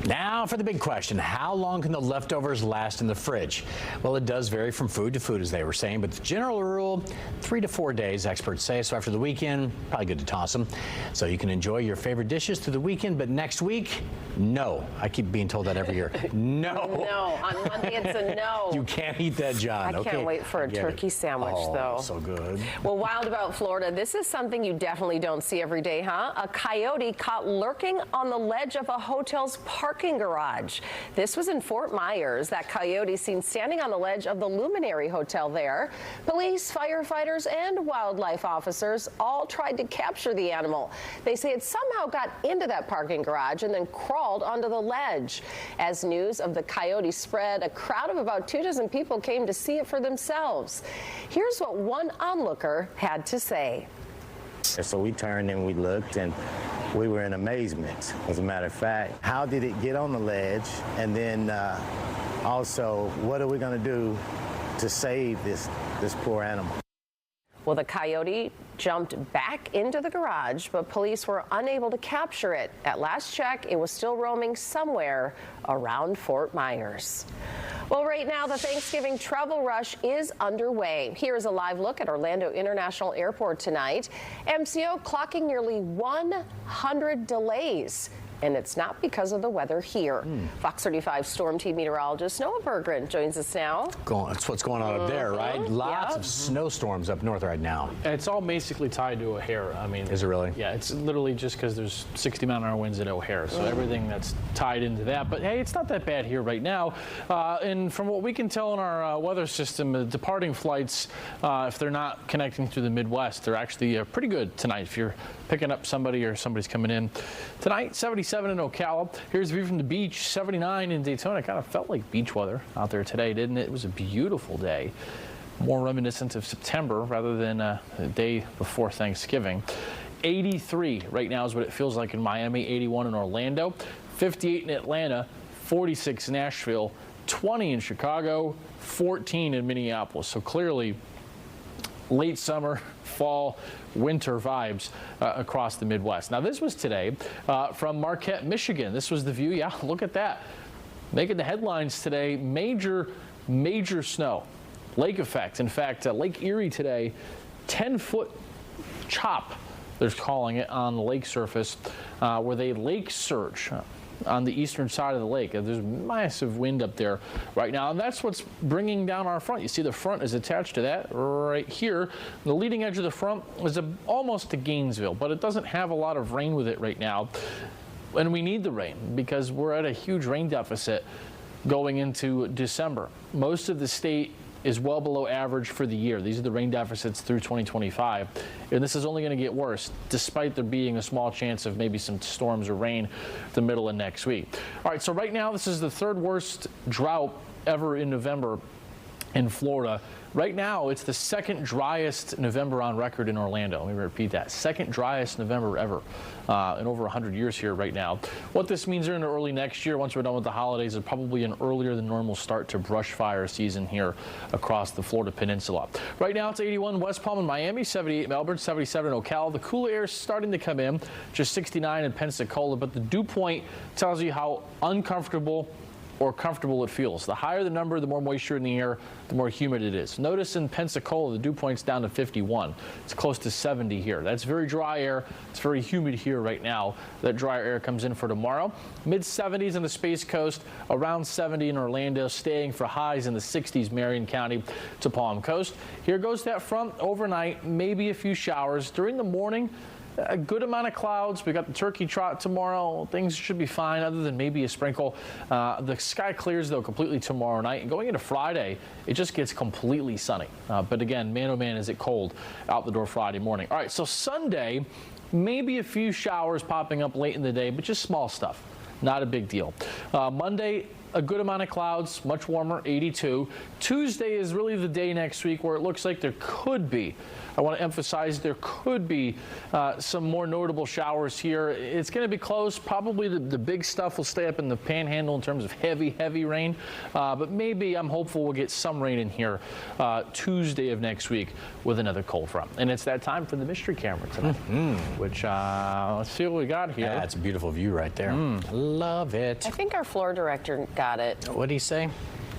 Now for the big question, how long can the leftovers last in the fridge? Well, it does vary from food to food, as they were saying, but the general rule, 3 to 4 days, experts say. So after the weekend, probably good to toss them. So you can enjoy your favorite dishes through the weekend, but next week, no. I keep being told that every year. No. No, on Monday it's a no. You can't eat that, John. I can't wait for a turkey sandwich, though. So good. Well, wild about Florida, this is something you definitely don't see every day, huh? A coyote caught lurking on the ledge of a hotel's parking garage. This was in Fort Myers. That coyote seen standing on the ledge of the Luminary Hotel there. Police, firefighters, and wildlife officers all tried to capture the animal. They say it somehow got into that parking garage and then crawled onto the ledge. As news of the coyote spread, a crowd of about 24 people came to see it for themselves. Here's what one onlooker had to say. So we turned and we looked, and we were in amazement, as a matter of fact. How did it get on the ledge? And then also, what are we going to do to save this poor animal? Well, the coyote jumped back into the garage, but police were unable to capture it. At last check, it was still roaming somewhere around Fort Myers. Well, right now, the Thanksgiving travel rush is underway. Here's a live look at Orlando International Airport tonight. MCO clocking nearly 100 delays. And it's not because of the weather here. Fox 35 Storm Team meteorologist Noah Berggren joins us now. That's what's going on up there, right? Lots of snowstorms up north right now. It's all basically tied to O'Hare. I mean, is it really? Yeah, it's literally just because there's 60-mile-an-hour winds at O'Hare, so everything that's tied into that. But hey, it's not that bad here right now. And from what we can tell in our weather system, the departing flights, if they're not connecting through the Midwest, they're actually pretty good tonight. If you're picking up somebody or somebody's coming in tonight, 77 in Ocala. Here's a view from the beach, 79 in Daytona. Kind of felt like beach weather out there today, didn't it? It was a beautiful day. More reminiscent of September rather than the day before Thanksgiving. 83 right now is what it feels like in Miami, 81 in Orlando, 58 in Atlanta, 46 in Nashville, 20 in Chicago, 14 in Minneapolis. So clearly late summer, fall, winter vibes across the Midwest. Now, this was today from Marquette, Michigan. This was the view. Yeah, look at that. Making the headlines today, major snow, lake effect. In fact, Lake Erie today, 10-foot chop, they're calling it, on the lake surface where they lake surge on the eastern side of the lake. There's massive wind up there right now, and that's what's bringing down our front. You see the front is attached to that right here. The leading edge of the front is almost to Gainesville, but it doesn't have a lot of rain with it right now. And we need the rain because we're at a huge rain deficit going into December. Most of the state is well below average for the year. These are the rain deficits through 2025. And this is only going to get worse, despite there being a small chance of maybe some storms or rain the middle of next week. All right, so right now, this is the third worst drought ever in November in Florida. Right now, it's the second driest November on record in Orlando. Let me repeat that. Second driest November ever in over 100 years here right now. What this means in early next year, once we're done with the holidays, is probably an earlier than normal start to brush fire season here across the Florida Peninsula. Right now, it's 81 West Palm and Miami, 78 Melbourne, 77 in Ocala. The cooler air is starting to come in, just 69 in Pensacola, but the dew point tells you how uncomfortable or comfortable it feels. The higher the number, the more moisture in the air, the more humid it is. Notice in Pensacola, the dew point's down to 51. It's close to 70 here. That's very dry air. It's very humid here right now. That drier air comes in for tomorrow. Mid-70s on the Space Coast, around 70 in Orlando, staying for highs in the 60s, Marion County to Palm Coast. Here goes that front overnight, maybe a few showers. During the morning, a good amount of clouds. We got the turkey trot tomorrow. Things should be fine other than maybe a sprinkle. The sky clears, though, completely tomorrow night. And going into Friday, it just gets completely sunny. But again, man, oh man, is it cold out the door Friday morning. All right, so Sunday, maybe a few showers popping up late in the day, but just small stuff. Not a big deal. Monday, a good amount of clouds, much warmer, 82. Tuesday is really the day next week where it looks like there could be, I want to emphasize, there could be some more notable showers here. It's going to be close. Probably the big stuff will stay up in the panhandle in terms of heavy rain. But maybe I'm hopeful we'll get some rain in here Tuesday of next week with another cold front. And it's that time for the mystery camera tonight, which let's see what we got here. Yeah, it's a beautiful view right there. Love it. I think our floor director got it. What did he say?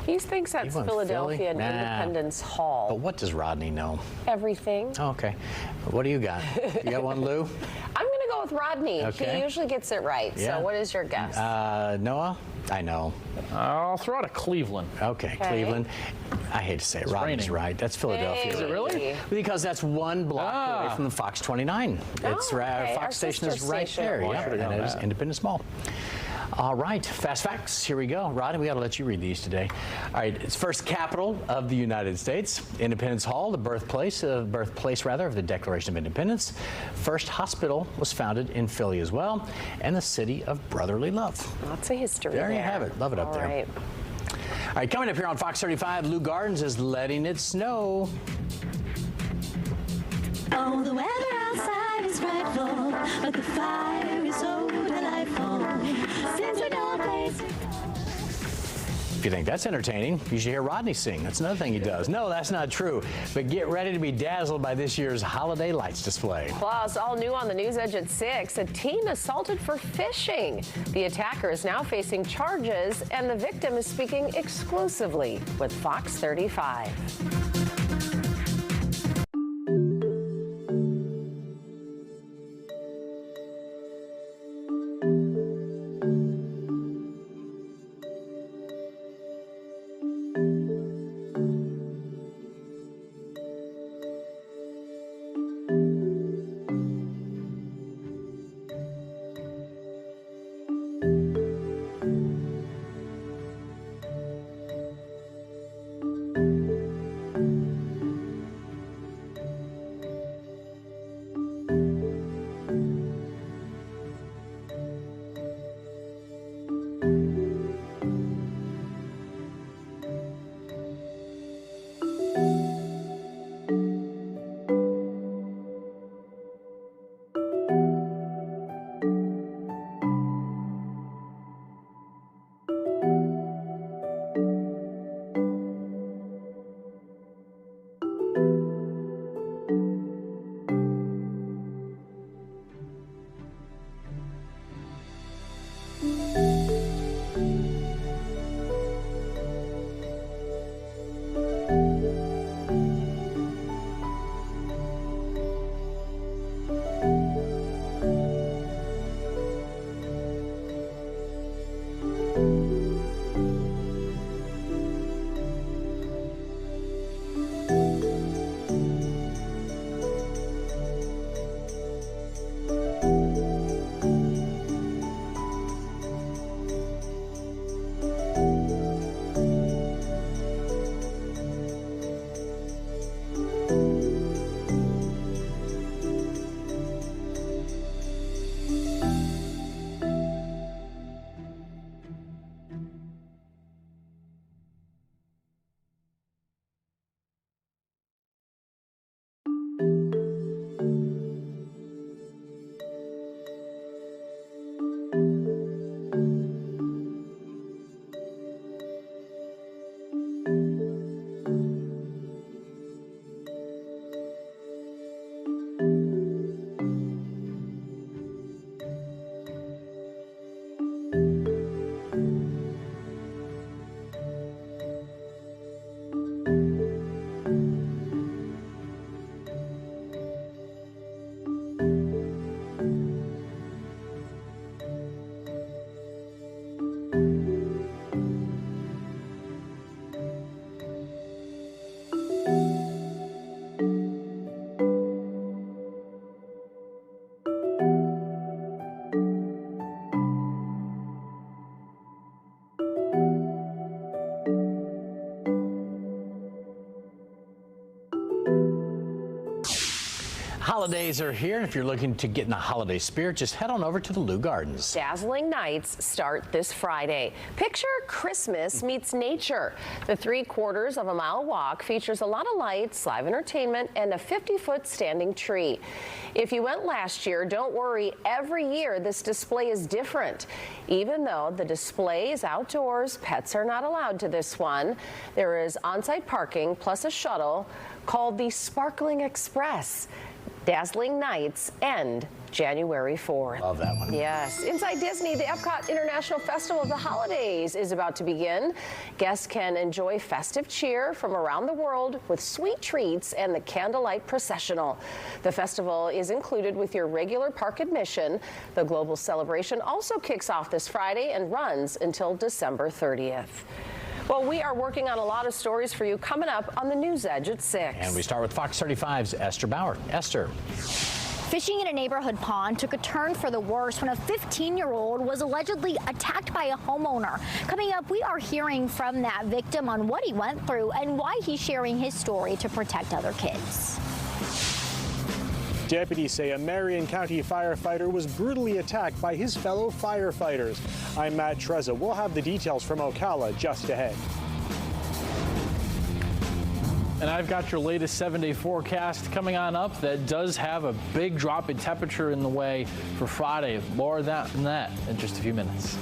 He thinks that's Philadelphia and Independence Hall. But what does Rodney know? Everything. Oh, okay. What do you got? You got one, Lou? I'm going to go with Rodney. Okay. He usually gets it right. Yeah. So what is your guess? Noah? I know. I'll throw out a Cleveland. Okay, Cleveland. I hate to say it. Rodney's right. That's Philadelphia. Is it really? Because that's one block away from the Fox 29. It's Fox Station is right there. Yeah, and it is Independence Mall. All right, fast facts. Here we go. Rodney, we got to let you read these today. All right, it's first capital of the United States. Independence Hall, the birthplace of the Declaration of Independence. First hospital was founded in Philly as well, and the city of brotherly love. Lots of history there. There you have it. Love it up there. Right. All right, coming up here on Fox 35, Leu Gardens is letting it snow. Oh, the weather outside is frightful, but the fire is so delightful. Since we don't place. If you think that's entertaining, you should hear Rodney sing. That's another thing he does. No, that's not true. But get ready to be dazzled by this year's holiday lights display. Plus, all new on the News Edge at 6, a teen assaulted for fishing. The attacker is now facing charges, and the victim is speaking exclusively with Fox 35. holidays are here, and if you're looking to get in the holiday spirit, just head on over to the Leu Gardens. Dazzling nights start this Friday. Picture Christmas meets nature. The 3/4 of a mile walk features a lot of lights, live entertainment, and a 50-foot standing tree. If you went last year, don't worry. Every year, this display is different. Even though the display is outdoors, pets are not allowed to this one. There is on-site parking plus a shuttle called the Sparkling Express. Dazzling nights end January 4th. Love that one. Yes. Inside Disney, the Epcot International Festival of the Holidays is about to begin. Guests can enjoy festive cheer from around the world with sweet treats and the candlelight processional. The festival is included with your regular park admission. The global celebration also kicks off this Friday and runs until December 30th. Well, we are working on a lot of stories for you coming up on the News Edge at 6. And we start with Fox 35's Esther Bauer. Esther. Fishing in a neighborhood pond took a turn for the worse when a 15-year-old was allegedly attacked by a homeowner. Coming up, we are hearing from that victim on what he went through and why he's sharing his story to protect other kids. Deputies say a Marion County firefighter was brutally attacked by his fellow firefighters. I'm Matt Trezza. We'll have the details from Ocala just ahead. And I've got your latest 7-day forecast coming on up that does have a big drop in temperature in the way for Friday. More than that in just a few minutes.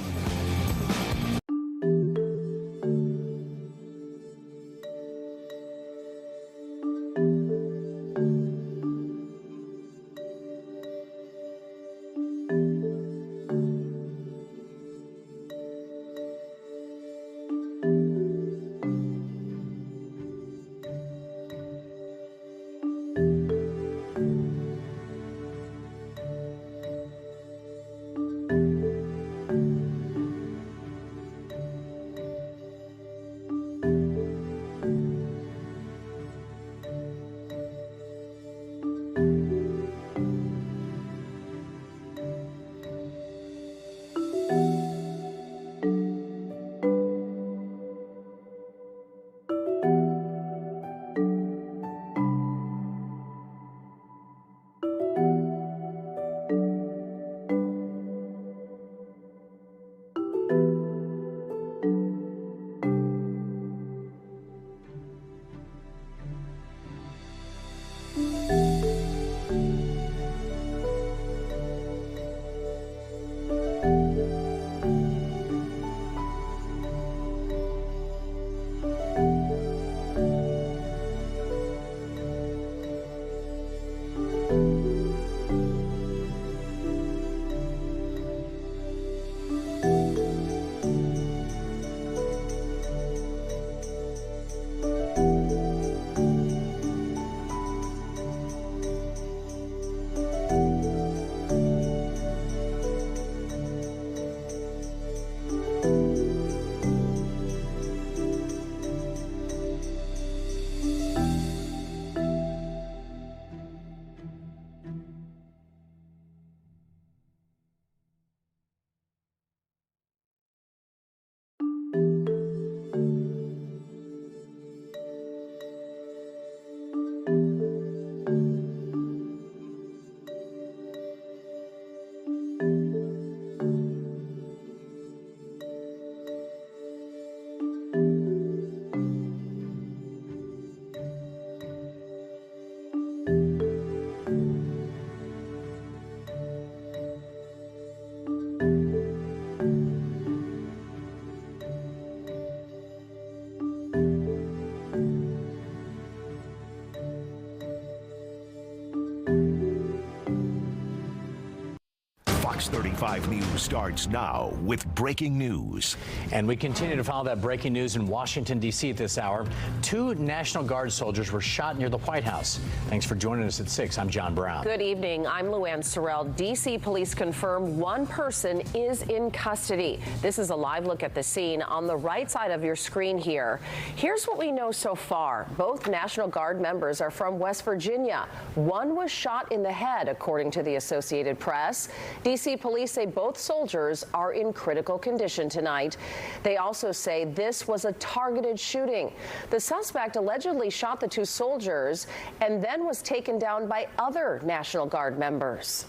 Fox 35 News starts now with breaking news. And we continue to follow that breaking news in Washington, D.C. at this hour. 2 National Guard soldiers were shot near the White House. Thanks for joining us at 6. I'm John Brown. Good evening. I'm Luann Sorrell. D.C. police confirm one person is in custody. This is a live look at the scene on the right side of your screen here. Here's what we know so far. Both National Guard members are from West Virginia. One was shot in the head, according to the Associated Press. D.C. police say both soldiers are in critical condition tonight. They also say this was a targeted shooting. The suspect allegedly shot the two soldiers and then was taken down by other National Guard members.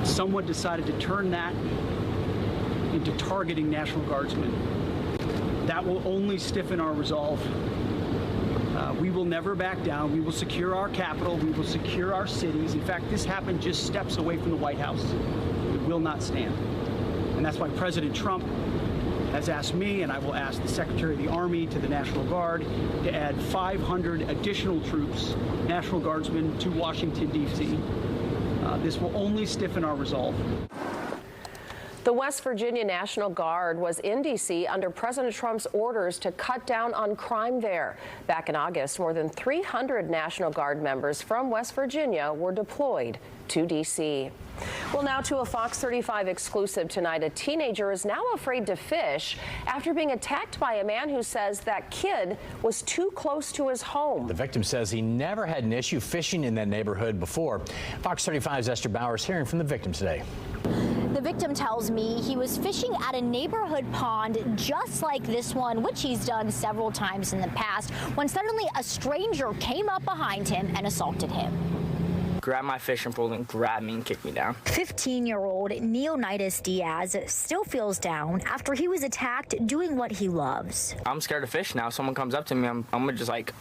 Someone decided to turn that into targeting National Guardsmen. That will only stiffen our resolve. We will never back down. We will secure our capital. We will secure our cities. In fact, this happened just steps away from the White House. It will not stand. And that's why President Trump has asked me, and I will ask the Secretary of the Army, to the National Guard, to add 500 additional troops, National Guardsmen, to Washington, D.C. This will only stiffen our resolve. The West Virginia National Guard was in D.C. under President Trump's orders to cut down on crime there. Back in August, more than 300 National Guard members from West Virginia were deployed to D.C. Well, now to a Fox 35 exclusive tonight. A teenager is now afraid to fish after being attacked by a man who says that kid was too close to his home. The victim says he never had an issue fishing in that neighborhood before. Fox 35's Esther Bowers hearing from the victim today. The victim tells me he was fishing at a neighborhood pond just like this one, which he's done several times in the past, when suddenly a stranger came up behind him and assaulted him. Grabbed my fishing pole and grabbed me and kicked me down. 15-year-old Leonidas Diaz still feels down after he was attacked doing what he loves. I'm scared to fish now. If someone comes up to me, I'm gonna just like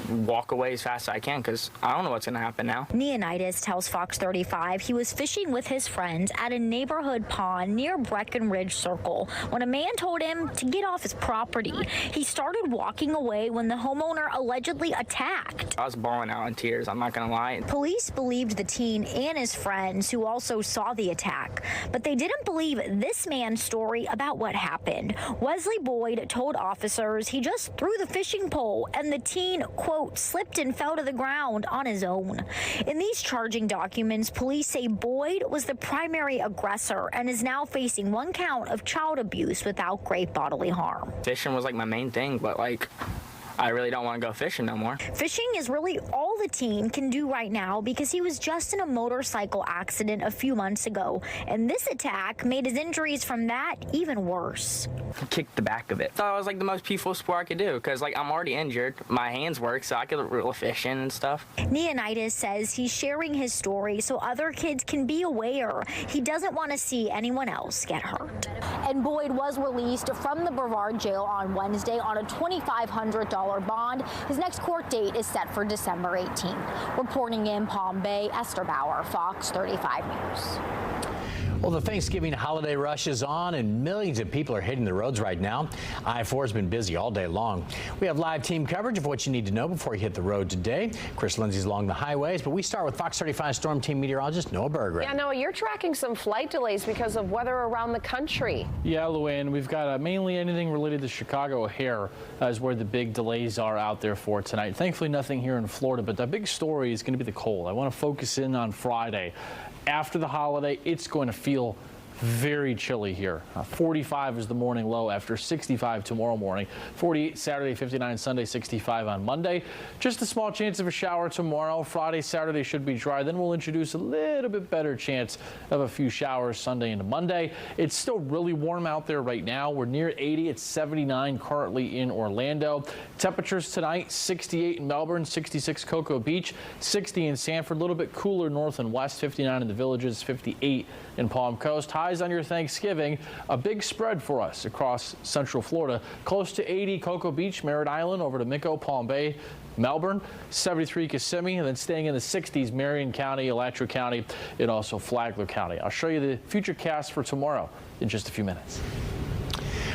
walk away as fast as I can because I don't know what's going to happen now. Leonidas tells Fox 35 he was fishing with his friends at a neighborhood pond near Breckenridge Circle when a man told him to get off his property. He started walking away when the homeowner allegedly attacked. I was bawling out in tears, I'm not going to lie. Police believed the teen and his friends who also saw the attack, but they didn't believe this man's story about what happened. Wesley Boyd told officers he just threw the fishing pole and the teen, quote, slipped and fell to the ground on his own. In these charging documents, police say Boyd was the primary aggressor and is now facing 1 count of child abuse without great bodily harm. Fishing was like my main thing, but like I really don't want to go fishing no more. Fishing is really all the teen can do right now because he was just in a motorcycle accident a few months ago, and this attack made his injuries from that even worse. Kicked the back of it. Thought it was like the most peaceful sport I could do because like I'm already injured. My hands work, so I could reel fishing and stuff. Leonidas says he's sharing his story so other kids can be aware. He doesn't want to see anyone else get hurt. And Boyd was released from the Brevard jail on Wednesday on a $2,500 bond. His next court date is set for December 18th. Reporting in Palm Bay, Esther Bauer, Fox 35 News. Well, the Thanksgiving holiday rush is on and millions of people are hitting the roads right now. I-4 has been busy all day long. We have live team coverage of what you need to know before you hit the road today. Chris Lindsay's along the highways, but we start with Fox 35 Storm Team meteorologist Noah Berggren. Yeah, Noah, you're tracking some flight delays because of weather around the country. Yeah, Luann, we've got mainly anything related to Chicago O'Hare is where the big delays are out there for tonight. Thankfully, nothing here in Florida, but the big story is going to be the cold. I want to focus in on Friday. After the holiday, it's going to feel very chilly here. 45 is the morning low after 65 tomorrow morning. 48 Saturday, 59 Sunday, 65 on Monday. Just a small chance of a shower tomorrow. Friday, Saturday should be dry. Then we'll introduce a little bit better chance of a few showers Sunday into Monday. It's still really warm out there right now. We're near 80. It's 79 currently in Orlando. Temperatures tonight, 68 in Melbourne, 66 Cocoa Beach, 60 in Sanford. A little bit cooler north and west, 59 in the Villages, 58 in Palm Coast. Highs on your Thanksgiving, a big spread for us across Central Florida. Close to 80 Cocoa Beach, Merritt Island, over to Mico, Palm Bay, Melbourne, 73 Kissimmee, and then staying in the 60s, Marion County, Alachua County, and also Flagler County. I'll show you the future cast for tomorrow in just a few minutes.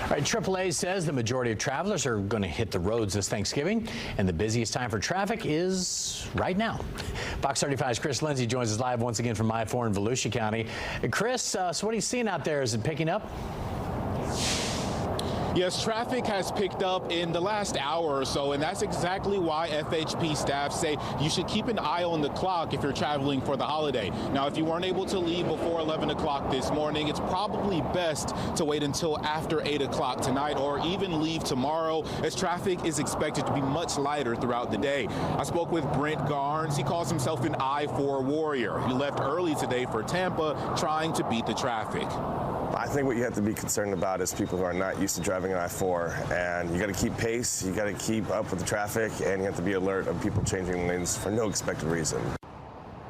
All right, AAA says the majority of travelers are going to hit the roads this Thanksgiving, and the busiest time for traffic is right now. Fox 35's Chris Lindsay joins us live once again from I-4 in Volusia County. Chris, so what are you seeing out there? Is it picking up? Yes, traffic has picked up in the last hour or so, and that's exactly why FHP staff say you should keep an eye on the clock if you're traveling for the holiday. Now, if you weren't able to leave before 11 o'clock this morning, it's probably best to wait until after 8 o'clock tonight or even leave tomorrow, as traffic is expected to be much lighter throughout the day. I spoke with Brent Garnes. He calls himself an I-4 warrior. He left early today for Tampa, trying to beat the traffic. I think what you have to be concerned about is people who are not used to driving an I-4, and you got to keep pace, you got to keep up with the traffic, and you have to be alert of people changing lanes for no expected reason.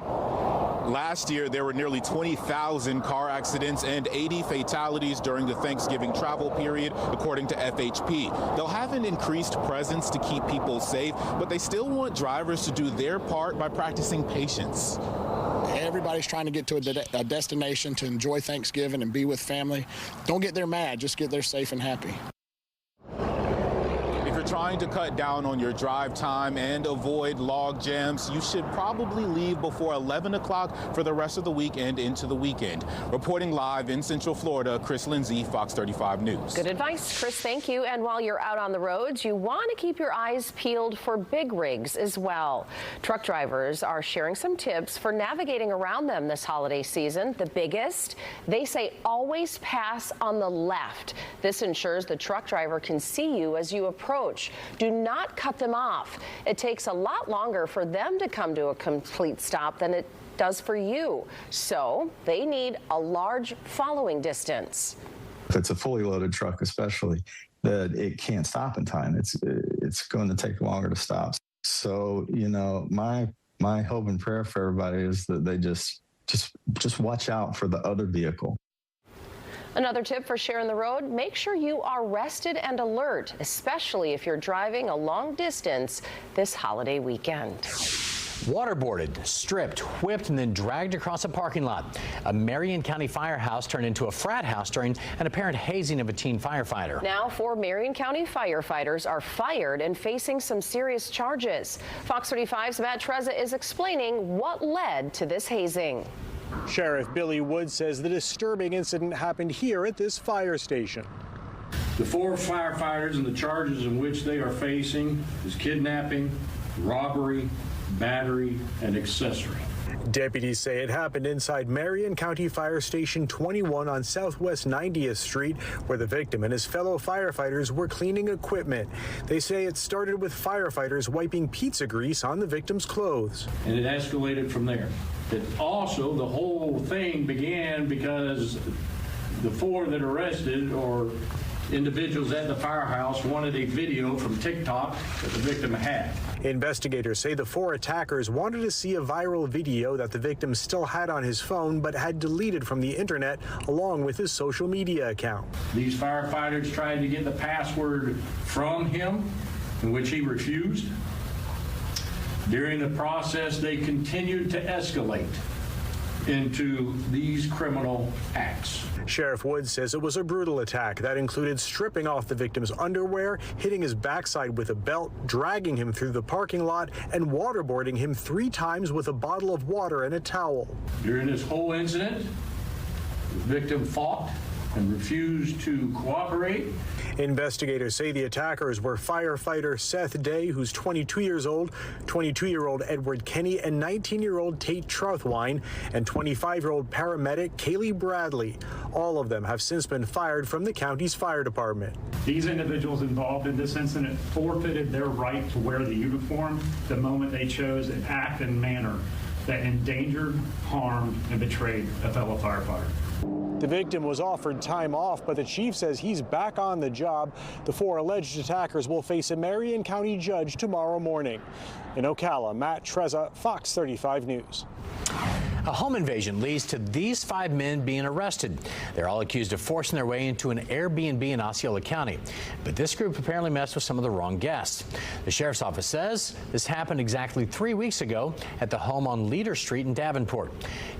Last year, there were nearly 20,000 car accidents and 80 fatalities during the Thanksgiving travel period, according to FHP. They'll have an increased presence to keep people safe, but they still want drivers to do their part by practicing patience. Everybody's trying to get to a destination to enjoy Thanksgiving and be with family. Don't get there mad, just get there safe and happy. If you're trying to cut down on your drive time and avoid log jams, you should probably leave before 11 o'clock for the rest of the week and into the weekend. Reporting live in Central Florida, Chris Lindsay, Fox 35 News. Good advice, Chris. Thank you. And while you're out on the roads, you want to keep your eyes peeled for big rigs as well. Truck drivers are sharing some tips for navigating around them this holiday season. The biggest, they say always pass on the left. This ensures the truck driver can see you as you approach. Do not cut them off. It takes a lot longer for them to come to a complete stop than it does for you. So they need a large following distance. If it's a fully loaded truck, especially, that it can't stop in time. It's going to take longer to stop. So, you know, my hope and prayer for everybody is that they just watch out for the other vehicle. Another tip for sharing the road, make sure you are rested and alert, especially if you're driving a long distance this holiday weekend. Waterboarded, stripped, whipped, and then dragged across a parking lot. A Marion County firehouse turned into a frat house during an apparent hazing of a teen firefighter. Now 4 Marion County firefighters are fired and facing some serious charges. Fox 35's Matt Trezza is explaining what led to this hazing. Sheriff Billy Wood says the disturbing incident happened here at this fire station. The 4 firefighters and the charges in which they are facing is kidnapping, robbery, battery, and accessory. Deputies say it happened inside Marion County Fire Station 21 on Southwest 90th Street, where the victim and his fellow firefighters were cleaning equipment. They say it started with firefighters wiping pizza grease on the victim's clothes. And it escalated from there. It also, the whole thing began because the 4 that arrested, or individuals at the firehouse, wanted a video from TikTok that the victim had. Investigators say the 4 attackers wanted to see a viral video that the victim still had on his phone but had deleted from the internet along with his social media account. These firefighters tried to get the password from him, in which he refused. During the process, they continued to escalate into these criminal acts. Sheriff Woods says it was a brutal attack that included stripping off the victim's underwear, hitting his backside with a belt, dragging him through the parking lot, and waterboarding him 3 times with a bottle of water and a towel. During this whole incident, the victim fought and refused to cooperate. Investigators say the attackers were firefighter Seth Day, who's 22 years old, 22-year-old Edward Kenny, and 19-year-old Tate Trouthwine, and 25-year-old paramedic Kaylee Bradley. All of them have since been fired from the county's fire department. These individuals involved in this incident forfeited their right to wear the uniform the moment they chose an act and manner that endangered, harmed, and betrayed a fellow firefighter. The victim was offered time off, but the chief says he's back on the job. The 4 alleged attackers will face a Marion County judge tomorrow morning. In Ocala, Matt Trezza, Fox 35 News. A home invasion leads to these 5 men being arrested. They're all accused of forcing their way into an Airbnb in Osceola County. But this group apparently messed with some of the wrong guests. The sheriff's office says this happened exactly 3 weeks ago at the home on Leader Street in Davenport.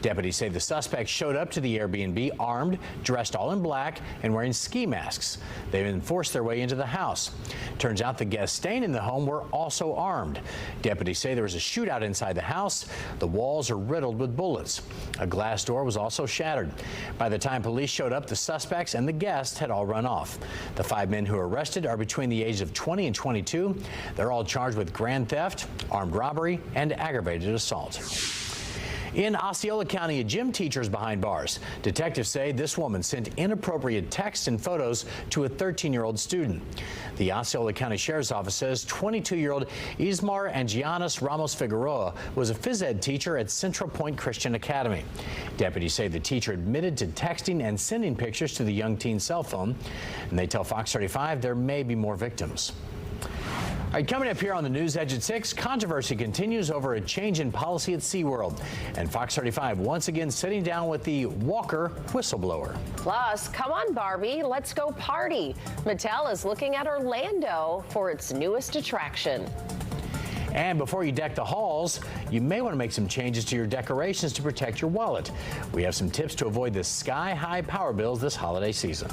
Deputies say the suspects showed up to the Airbnb armed, dressed all in black, and wearing ski masks. They then forced their way into the house. Turns out the guests staying in the home were also armed. Deputies say there was a shootout inside the house. The walls are riddled with bullets. bullets. A glass door was also shattered. By the time police showed up, the suspects and the guests had all run off. The 5 men who were arrested are between the ages of 20 and 22. They're all charged with grand theft, armed robbery, and aggravated assault. In Osceola County, a gym teacher is behind bars. Detectives say this woman sent inappropriate texts and photos to a 13-year-old student. The Osceola County Sheriff's Office says 22-year-old Ismar Angianas Ramos Figueroa was a phys ed teacher at Central Point Christian Academy. Deputies say the teacher admitted to texting and sending pictures to the young teen's cell phone, and they tell Fox 35 there may be more victims. All right, coming up here on the News Edge at 6, controversy continues over a change in policy at SeaWorld. And Fox 35 once again sitting down with the Walker whistleblower. Plus, come on, Barbie, let's go party. Mattel is looking at Orlando for its newest attraction. And before you deck the halls, you may want to make some changes to your decorations to protect your wallet. We have some tips to avoid the sky-high power bills this holiday season.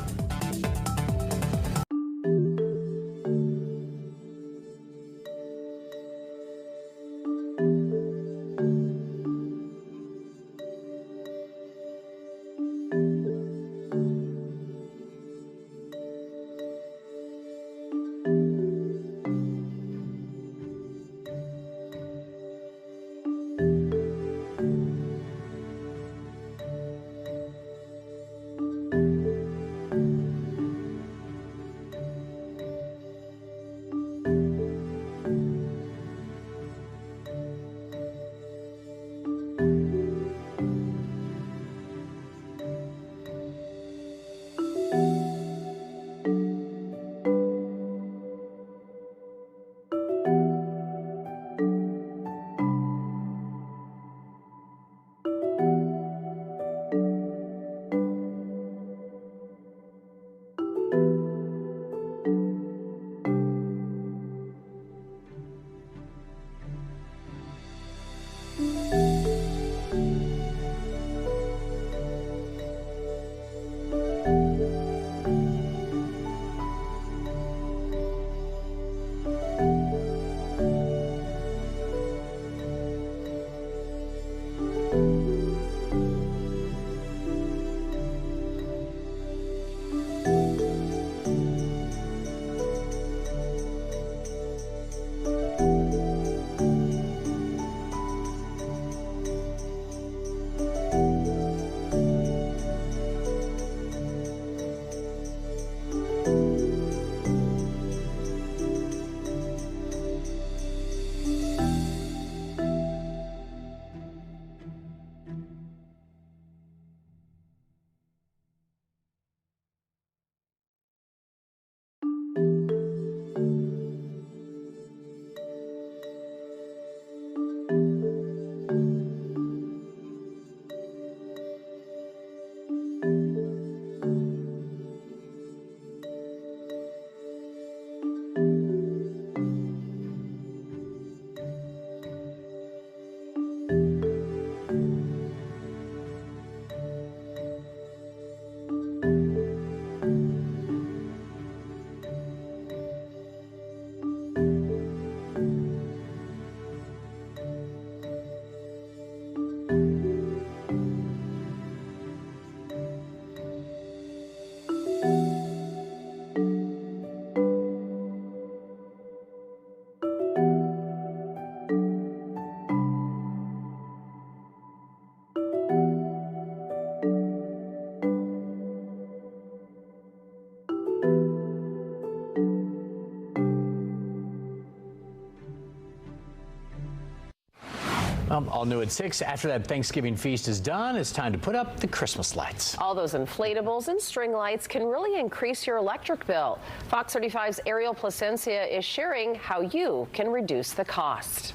All new at 6. After that Thanksgiving feast is done, it's time to put up the Christmas lights. All those inflatables and string lights can really increase your electric bill. Fox 35's Ariel Placencia is sharing how you can reduce the cost.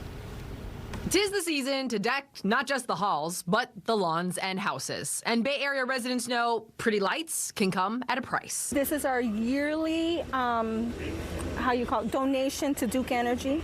'Tis the season to deck not just the halls, but the lawns and houses. And Bay Area residents know pretty lights can come at a price. This is our yearly, donation to Duke Energy.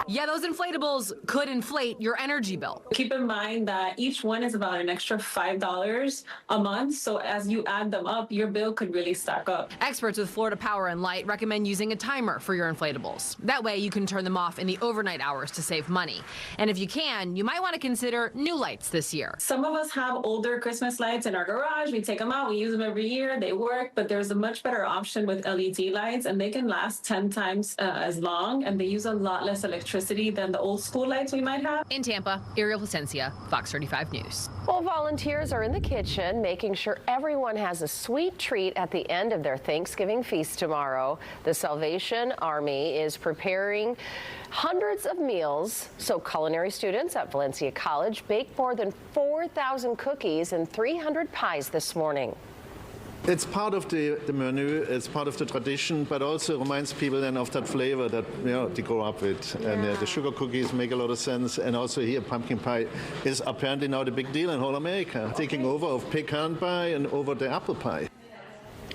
Yeah, those inflatables could inflate your energy bill. Keep in mind that each one is about an extra $5 a month. So as you add them up, your bill could really stack up. Experts with Florida Power and Light recommend using a timer for your inflatables. That way you can turn them off in the overnight hours to save save money. And if you can, you might want to consider new lights this year. Some of us have older Christmas lights in our garage. We take them out, we use them every year, they work, but there's a much better option with LED lights, and they can last 10 times as long, and they use a lot less electricity than the old school lights we might have. In Tampa, Ariel Placencia, Fox 35 News. Well, volunteers are in the kitchen making sure everyone has a sweet treat at the end of their Thanksgiving feast tomorrow. The Salvation Army is preparing hundreds of meals, so culinary students at Valencia College baked more than 4,000 cookies and 300 pies this morning. It's part of the menu, it's part of the tradition, but also reminds people then of that flavor that they grow up with. Yeah. And the sugar cookies make a lot of sense. And also here, pumpkin pie is apparently now the big deal in whole America, taking over of pecan pie and over the apple pie.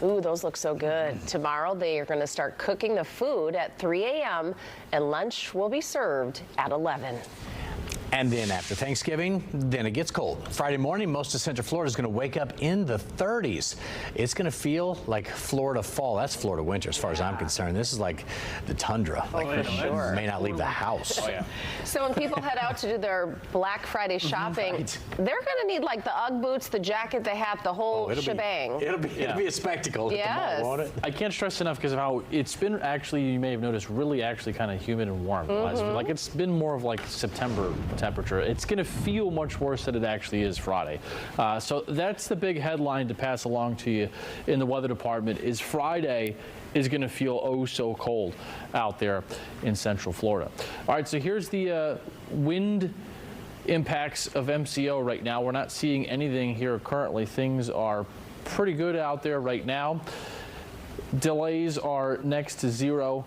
Ooh, those look so good. Tomorrow they are going to start cooking the food at 3 a.m. and lunch will be served at 11. And then after Thanksgiving, then it gets cold. Friday morning, most of Central Florida is going to wake up in the 30s. It's going to feel like Florida fall. That's Florida winter as far as I'm concerned. This is like the tundra. Like sure. May not leave the house. So when people head out to do their Black Friday shopping, they're going to need like the Ugg boots, the jacket, the hat, the whole shebang. It'll be a spectacle. Yes. At the mall, won't it? I can't stress enough because of how it's been actually, you may have noticed, really actually kind of humid and warm. Like it's been more of like September temperature. It's going to feel much worse than it actually is Friday. So that's the big headline to pass along to you in the weather department is Friday is going to feel oh so cold out there in Central Florida. All right, so here's the wind impacts of MCO right now. We're not seeing anything here currently. Things are pretty good out there right now. Delays are next to zero,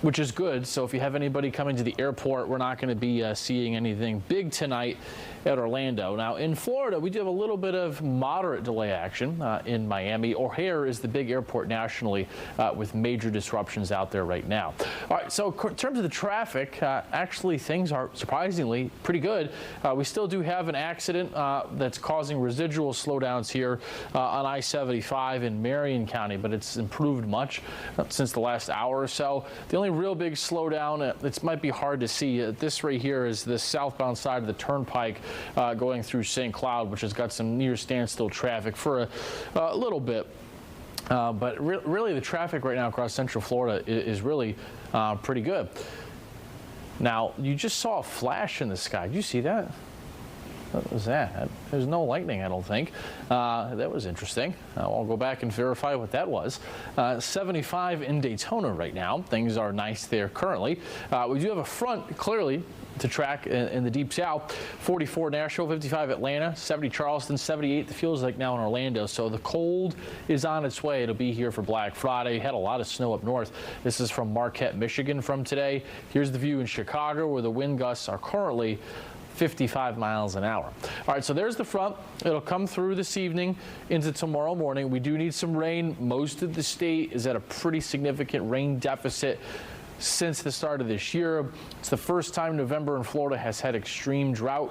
which is good. So if you have anybody coming to the airport, we're not going to be seeing anything big tonight at Orlando. Now in Florida, we do have a little bit of moderate delay action in Miami. O'Hare is the big airport nationally with major disruptions out there right now. All right, so in terms of the traffic, actually things are surprisingly pretty good. We still do have an accident that's causing residual slowdowns here on I-75 in Marion County, but it's improved much since the last hour or so. The only real big slowdown, it might be hard to see. This right here is the southbound side of the turnpike going through St. Cloud, which has got some near standstill traffic for a little bit. But really the traffic right now across Central Florida is really pretty good. Now, you just saw a flash in the sky. Did you see that? What was that? There's no lightning, I don't think. That was interesting. I'll go back and verify what that was. 75 in Daytona right now. Things are nice there currently. We do have a front, clearly, to track in the deep south. 44 Nashville, 55 Atlanta, 70 Charleston, 78 it feels like now in Orlando. So the cold is on its way. It'll be here for Black Friday. Had a lot of snow up north. This is from Marquette, Michigan from today. Here's the view in Chicago where the wind gusts are currently 55 miles an hour. All right, so there's the front. It'll come through this evening into tomorrow morning. We do need some rain. Most of the state is at a pretty significant rain deficit since the start of this year. It's the first time November in Florida has had extreme drought.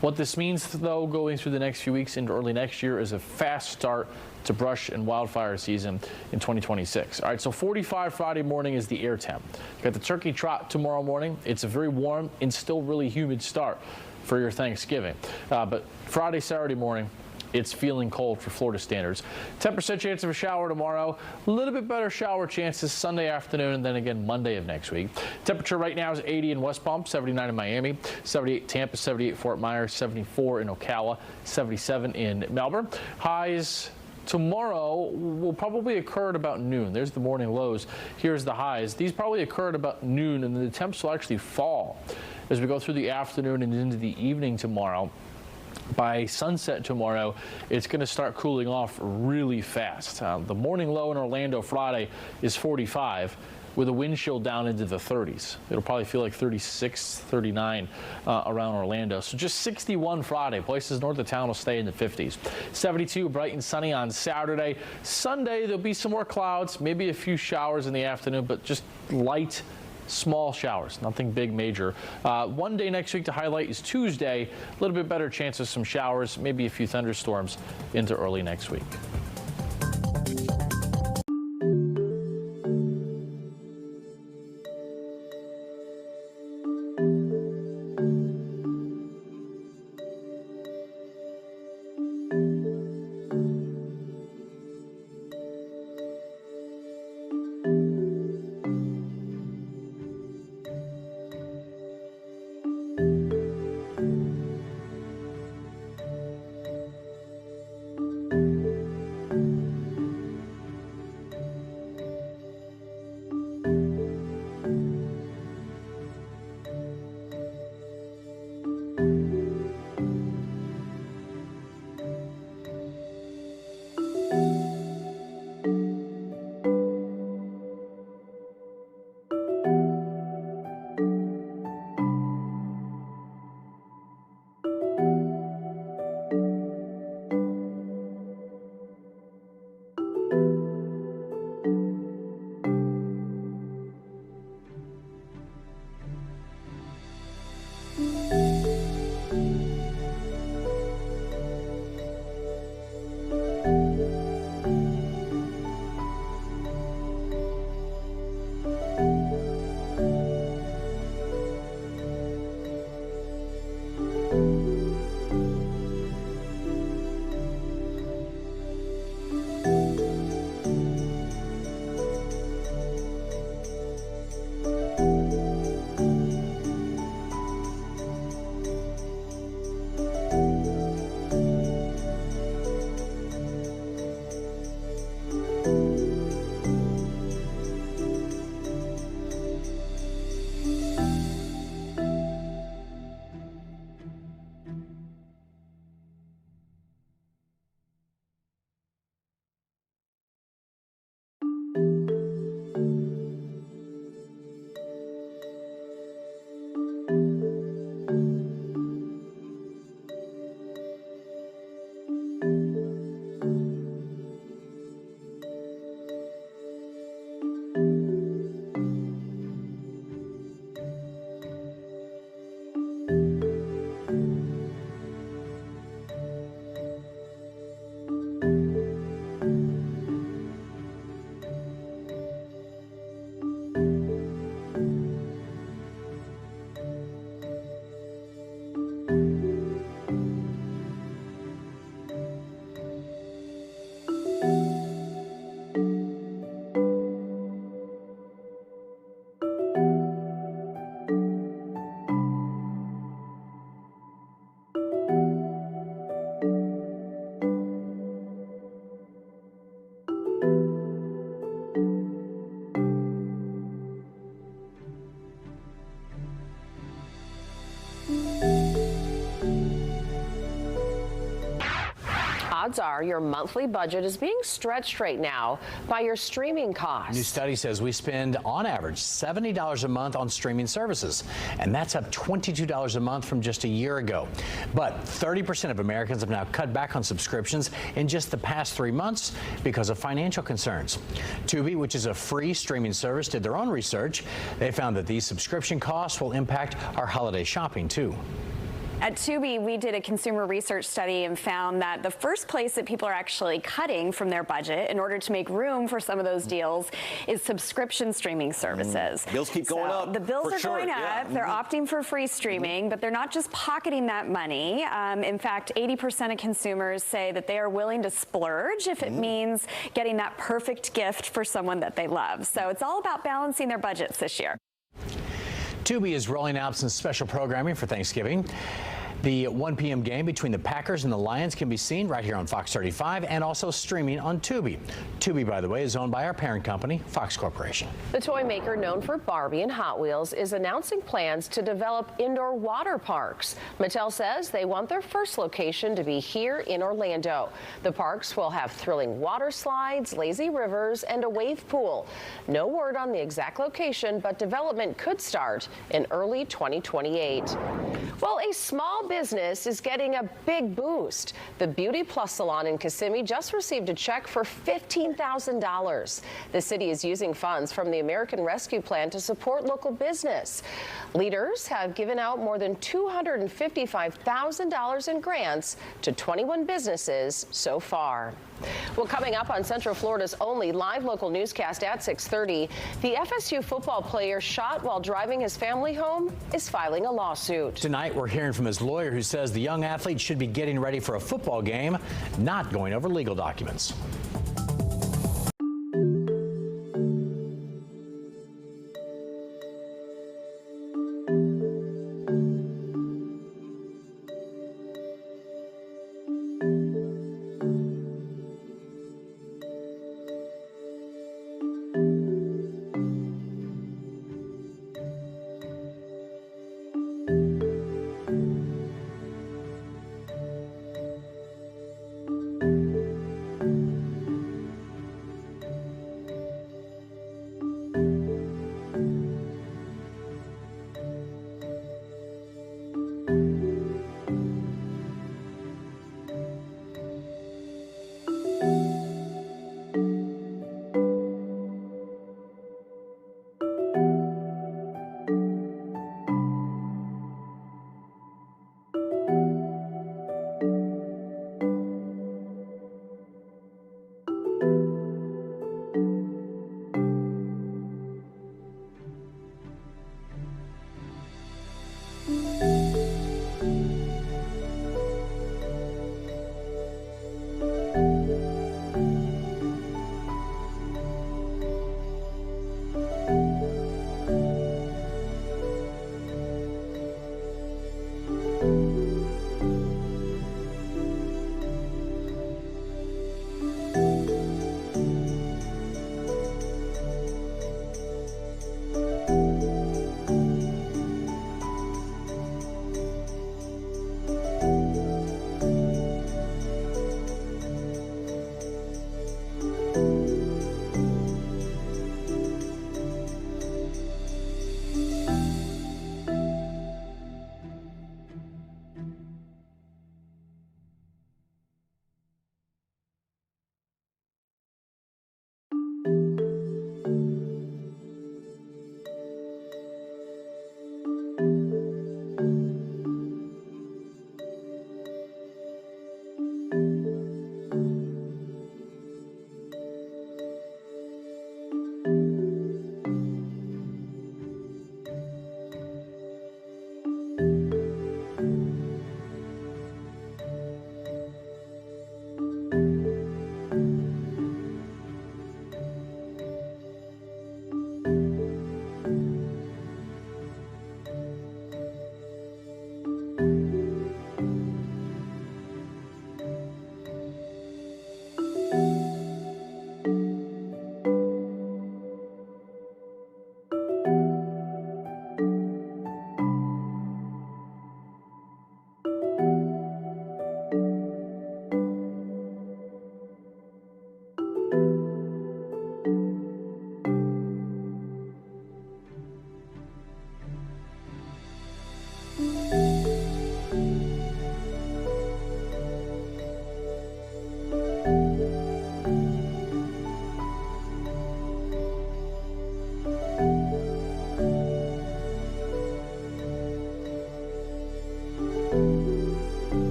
What this means, though, going through the next few weeks into early next year is a fast start to brush and wildfire season in 2026. All right, so 45 Friday morning is the air temp. You got the turkey trot tomorrow morning. It's a very warm and still really humid start for your Thanksgiving. But Friday, Saturday morning, it's feeling cold for Florida standards. 10% chance of a shower tomorrow. A little bit better shower chances Sunday afternoon and then again Monday of next week. Temperature right now is 80 in West Palm, 79 in Miami, 78 Tampa, 78 Fort Myers, 74 in Ocala, 77 in Melbourne. Highs tomorrow will probably occur at about noon. There's the morning lows. Here's the highs. These probably occur at about noon, and the temps will actually fall as we go through the afternoon and into the evening tomorrow. By sunset tomorrow, it's going to start cooling off really fast. The morning low in Orlando Friday is 45 with a wind chill down into the 30s. It'll probably feel like 36, 39 around Orlando. So just 61 Friday. Places north of town will stay in the 50s. 72 bright and sunny on Saturday. Sunday, there'll be some more clouds, maybe a few showers in the afternoon, but just light, small showers, nothing big major. One day next week to highlight is Tuesday. A little bit better chance of some showers, maybe a few thunderstorms into early next week. odds are your monthly budget is being stretched right now by your streaming costs. A new study says we spend on average $70 a month on streaming services, and that's up $22 a month from just a year ago. But 30% of Americans have now cut back on subscriptions in just the past 3 months because of financial concerns. Tubi, which is a free streaming service, did their own research. They found that these subscription costs will impact our holiday shopping too. At Tubi, we did a consumer research study and found that the first place that people are actually cutting from their budget in order to make room for some of those deals is subscription streaming services. Bills keep going up. The bills are going up. Yeah. They're opting for free streaming, but they're not just pocketing that money. In fact, 80% of consumers say that they are willing to splurge if it means getting that perfect gift for someone that they love. So it's all about balancing their budgets this year. Tubi is rolling out some special programming for Thanksgiving. The 1 p.m. game between the Packers and the Lions can be seen right here on Fox 35 and also streaming on Tubi. Tubi, by the way, is owned by our parent company, Fox Corporation. The toy maker known for Barbie and Hot Wheels is announcing plans to develop indoor water parks. Mattel says they want their first location to be here in Orlando. The parks will have thrilling water slides, lazy rivers, and a wave pool. No word on the exact location, but development could start in early 2028. Well, a small business is getting a big boost. The Beauty Plus Salon in Kissimmee just received a check for $15,000. The city is using funds from the American Rescue Plan to support local business. Leaders have given out more than $255,000 in grants to 21 businesses so far. Well, coming up on Central Florida's only live local newscast at 6:30, the FSU football player shot while driving his family home is filing a lawsuit. Tonight, we're hearing from his lawyer who says the young athlete should be getting ready for a football game, not going over legal documents.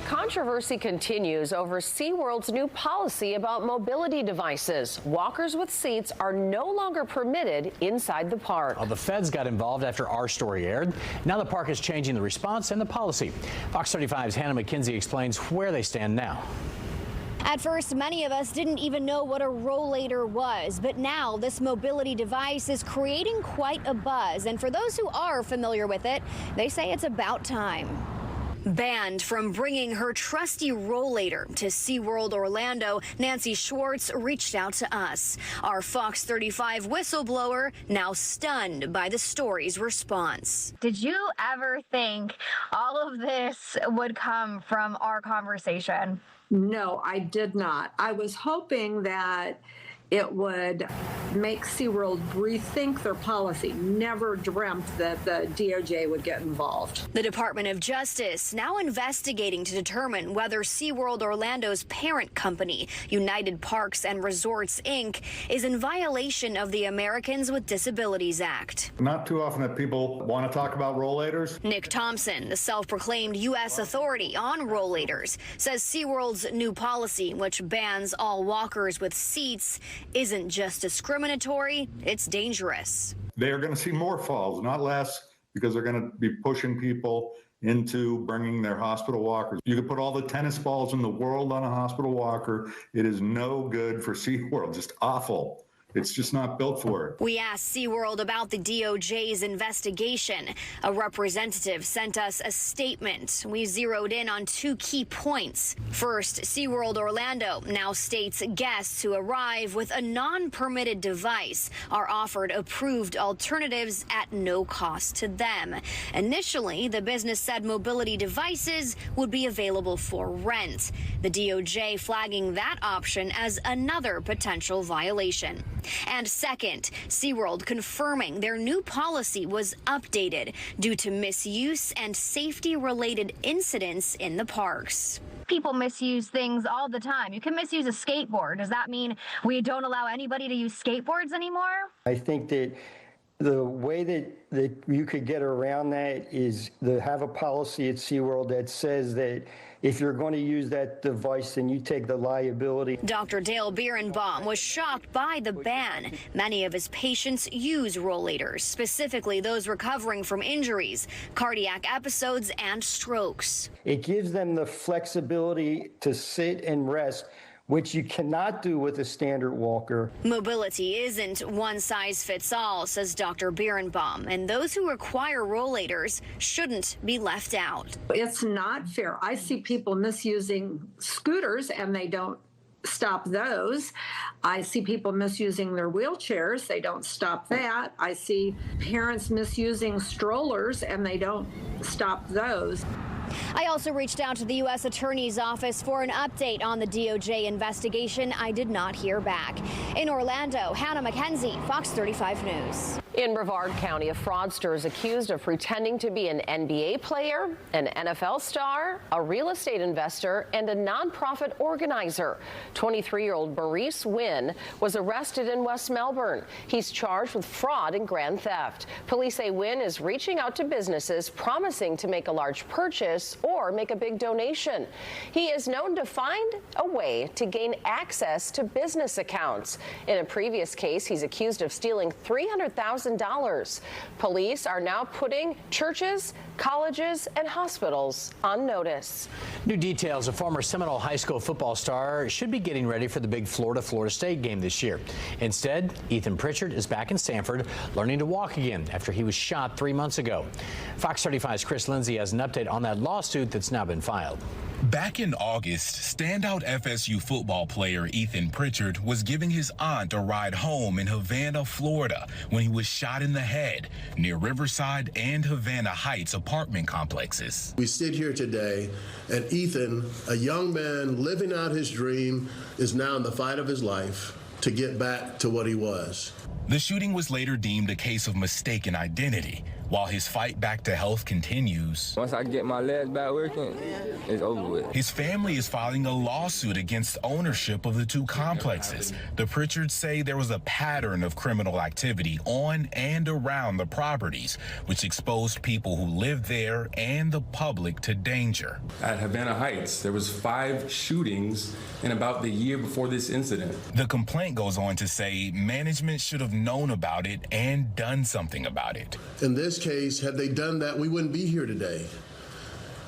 Controversy continues over SeaWorld's new policy about mobility devices. Walkers with seats are no longer permitted inside the park. Well, the feds got involved after our story aired. Now the park is changing the response and the policy. Fox 35's Hannah McKenzie explains where they stand now. At first, many of us didn't even know what a rollator was, but now this mobility device is creating quite a buzz. And for those who are familiar with it, they say it's about time. Banned from bringing her trusty rollator to SeaWorld Orlando, Nancy Schwartz reached out to us. Our Fox 35 whistleblower, now stunned by the story's response. Did you ever think all of this would come from our conversation? No, I did not. I was hoping that it would make SeaWorld rethink their policy. Never dreamt that the DOJ would get involved. The Department of Justice now investigating to determine whether SeaWorld Orlando's parent company, United Parks and Resorts, Inc., is in violation of the Americans with Disabilities Act. Not too often that people want to talk about rollators. Nick Thompson, the self-proclaimed U.S. authority on rollators, says SeaWorld's new policy, which bans all walkers with seats, isn't just discriminatory, it's dangerous. They are going to see more falls, not less, because they're going to be pushing people into bringing their hospital walkers. You could put all the tennis balls in the world on a hospital walker. It is no good for SeaWorld, just awful. It's just not built for it. We asked SeaWorld about the DOJ's investigation. A representative sent us a statement. We zeroed in on two key points. First, SeaWorld Orlando now states guests who arrive with a non-permitted device are offered approved alternatives at no cost to them. Initially, the business said mobility devices would be available for rent. The DOJ flagging that option as another potential violation. And second, SeaWorld confirming their new policy was updated due to misuse and safety-related incidents in the parks. People misuse things all the time. You can misuse a skateboard. Does that mean we don't allow anybody to use skateboards anymore? I think that the way that you could get around that is to have a policy at SeaWorld that says that if you're going to use that device, then you take the liability. Dr. Dale Birnbaum was shocked by the ban. Many of his patients use rollators, specifically those recovering from injuries, cardiac episodes, and strokes. It gives them the flexibility to sit and rest, which you cannot do with a standard walker. Mobility isn't one size fits all, says Dr. Birnbaum, and those who require rollators shouldn't be left out. It's not fair. I see people misusing scooters and they don't stop those. I see people misusing their wheelchairs. They don't stop that. I see parents misusing strollers and they don't stop those. I also reached out to the U.S. Attorney's Office for an update on the DOJ investigation. I did not hear back. In Orlando, Hannah McKenzie, Fox 35 News. In Brevard County, a fraudster is accused of pretending to be an NBA player, an NFL star, a real estate investor, and a nonprofit organizer. 23-year-old Maurice Wynn was arrested in West Melbourne. He's charged with fraud and grand theft. Police say Wynn is reaching out to businesses promising to make a large purchase or make a big donation. He is known to find a way to gain access to business accounts. In a previous case, he's accused of stealing $300,000. Police are now putting churches, colleges, and hospitals on notice. New details: a former Seminole High School football star should be getting ready for the big Florida State game this year. Instead, Ethan Pritchard is back in Sanford learning to walk again after he was shot 3 months ago. Fox 35's Chris Lindsay has an update on that lawsuit that's now been filed. Back in August, standout FSU football player Ethan Pritchard was giving his aunt a ride home in Havana, Florida, when he was shot in the head near Riverside and Havana Heights apartment complexes. We sit here today, and Ethan, a young man living out his dream, is now in the fight of his life to get back to what he was. The shooting was later deemed a case of mistaken identity. While his fight back to health continues, once I get my legs back working, it's over with. His family is filing a lawsuit against ownership of the two complexes. The Pritchards say there was a pattern of criminal activity on and around the properties, which exposed people who lived there and the public to danger. At Havana Heights, there was 5 shootings in about the year before this incident. The complaint goes on to say management should have known about it and done something about it. In this case, had they done that, we wouldn't be here today.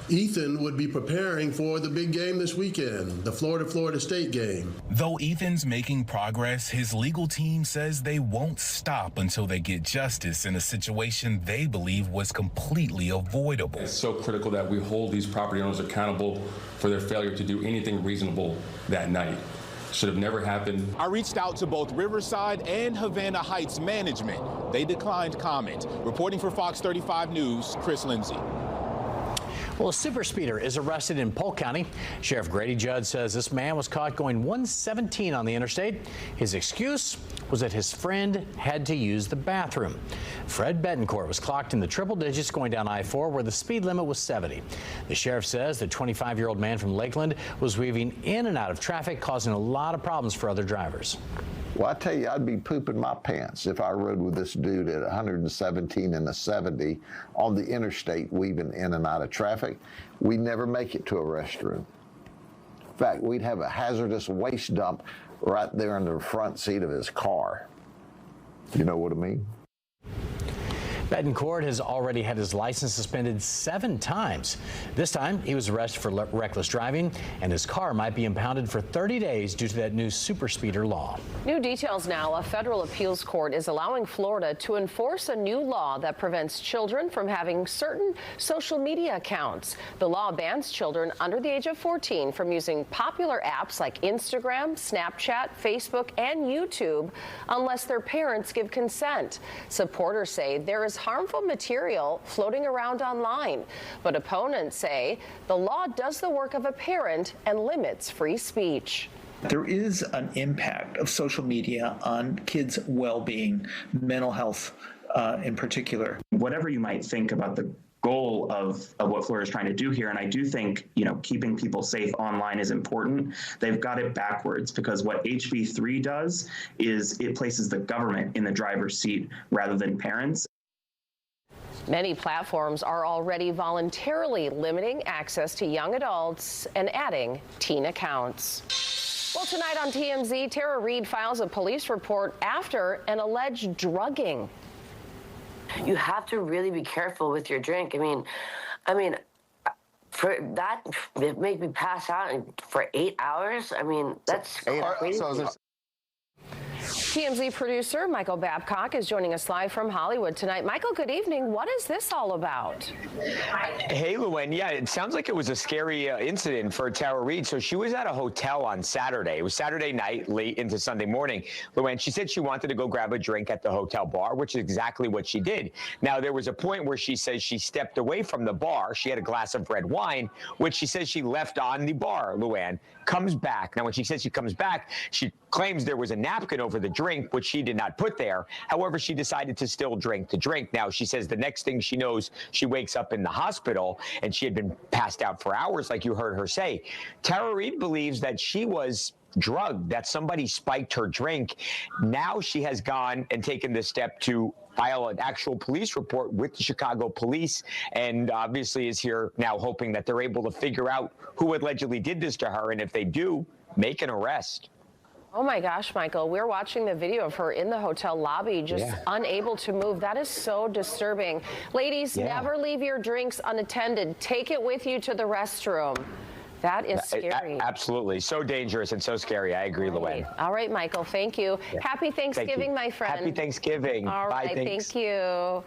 Ethan would be preparing for the big game this weekend, the Florida State game. Though Ethan's making progress, his legal team says they won't stop until they get justice in a situation they believe was completely avoidable. It's so critical that we hold these property owners accountable for their failure to do anything reasonable that night. Should have never happened. I reached out to both Riverside and Havana Heights management. They declined comment. Reporting for Fox 35 News, Chris Lindsay. Well, a super speeder is arrested in Polk County. Sheriff Grady Judd says this man was caught going 117 on the interstate. His excuse was that his friend had to use the bathroom. Fred Betancourt was clocked in the triple digits going down I-4 where the speed limit was 70. The sheriff says the 25-year-old man from Lakeland was weaving in and out of traffic, causing a lot of problems for other drivers. Well, I tell you, I'd be pooping my pants if I rode with this dude at 117 and a 70 on the interstate weaving in and out of traffic. We'd never make it to a restroom. In fact, we'd have a hazardous waste dump right there in the front seat of his car. You know what I mean? Betancourt has already had his license suspended 7 times. This time, he was arrested for reckless driving, and his car might be impounded for 30 days due to that new super speeder law. New details now. A federal appeals court is allowing Florida to enforce a new law that prevents children from having certain social media accounts. The law bans children under the age of 14 from using popular apps like Instagram, Snapchat, Facebook, and YouTube unless their parents give consent. Supporters say there is harmful material floating around online, but opponents say the law does the work of a parent and limits free speech. There is an impact of social media on kids' well-being, mental health in particular. Whatever you might think about the goal of what Florida is trying to do here, and I do think, keeping people safe online is important. They've got it backwards, because what HB 3 does is it places the government in the driver's seat rather than parents. Many platforms are already voluntarily limiting access to young adults and adding teen accounts. Well, tonight on TMZ, Tara Reid files a police report after an alleged drugging. You have to really be careful with your drink. I mean, for that, it made me pass out for 8 hours. That's crazy. TMZ producer Michael Babcock is joining us live from Hollywood tonight. Michael, good evening. What is this all about? Hey, Luen. Yeah, it sounds like it was a scary incident for Tara Reid. So she was at a hotel on Saturday. It was Saturday night, late into Sunday morning. Luen, she said she wanted to go grab a drink at the hotel bar, which is exactly what she did. Now, there was a point where she says she stepped away from the bar. She had a glass of red wine, which she says she left on the bar, Luen. Comes back. Now, when she says she comes back, she claims there was a napkin over the drink, which she did not put there. However, she decided to still drink the drink. Now, she says the next thing she knows, she wakes up in the hospital, and she had been passed out for hours, like you heard her say. Tara Reid believes that she was drugged, that somebody spiked her drink. Now she has gone and taken this step to file an actual police report with the Chicago police, and obviously is here now hoping that they're able to figure out who allegedly did this to her, and if they do, make an arrest. Oh my gosh, Michael, we're watching the video of her in the hotel lobby, just unable to move. That is so disturbing. Ladies, never leave your drinks unattended. Take it with you to the restroom. That is scary. Absolutely. So dangerous and so scary. I agree, Luen. All right, Michael. Thank you. Yeah. Happy Thanksgiving, my friend. Happy Thanksgiving. All right. Thank you.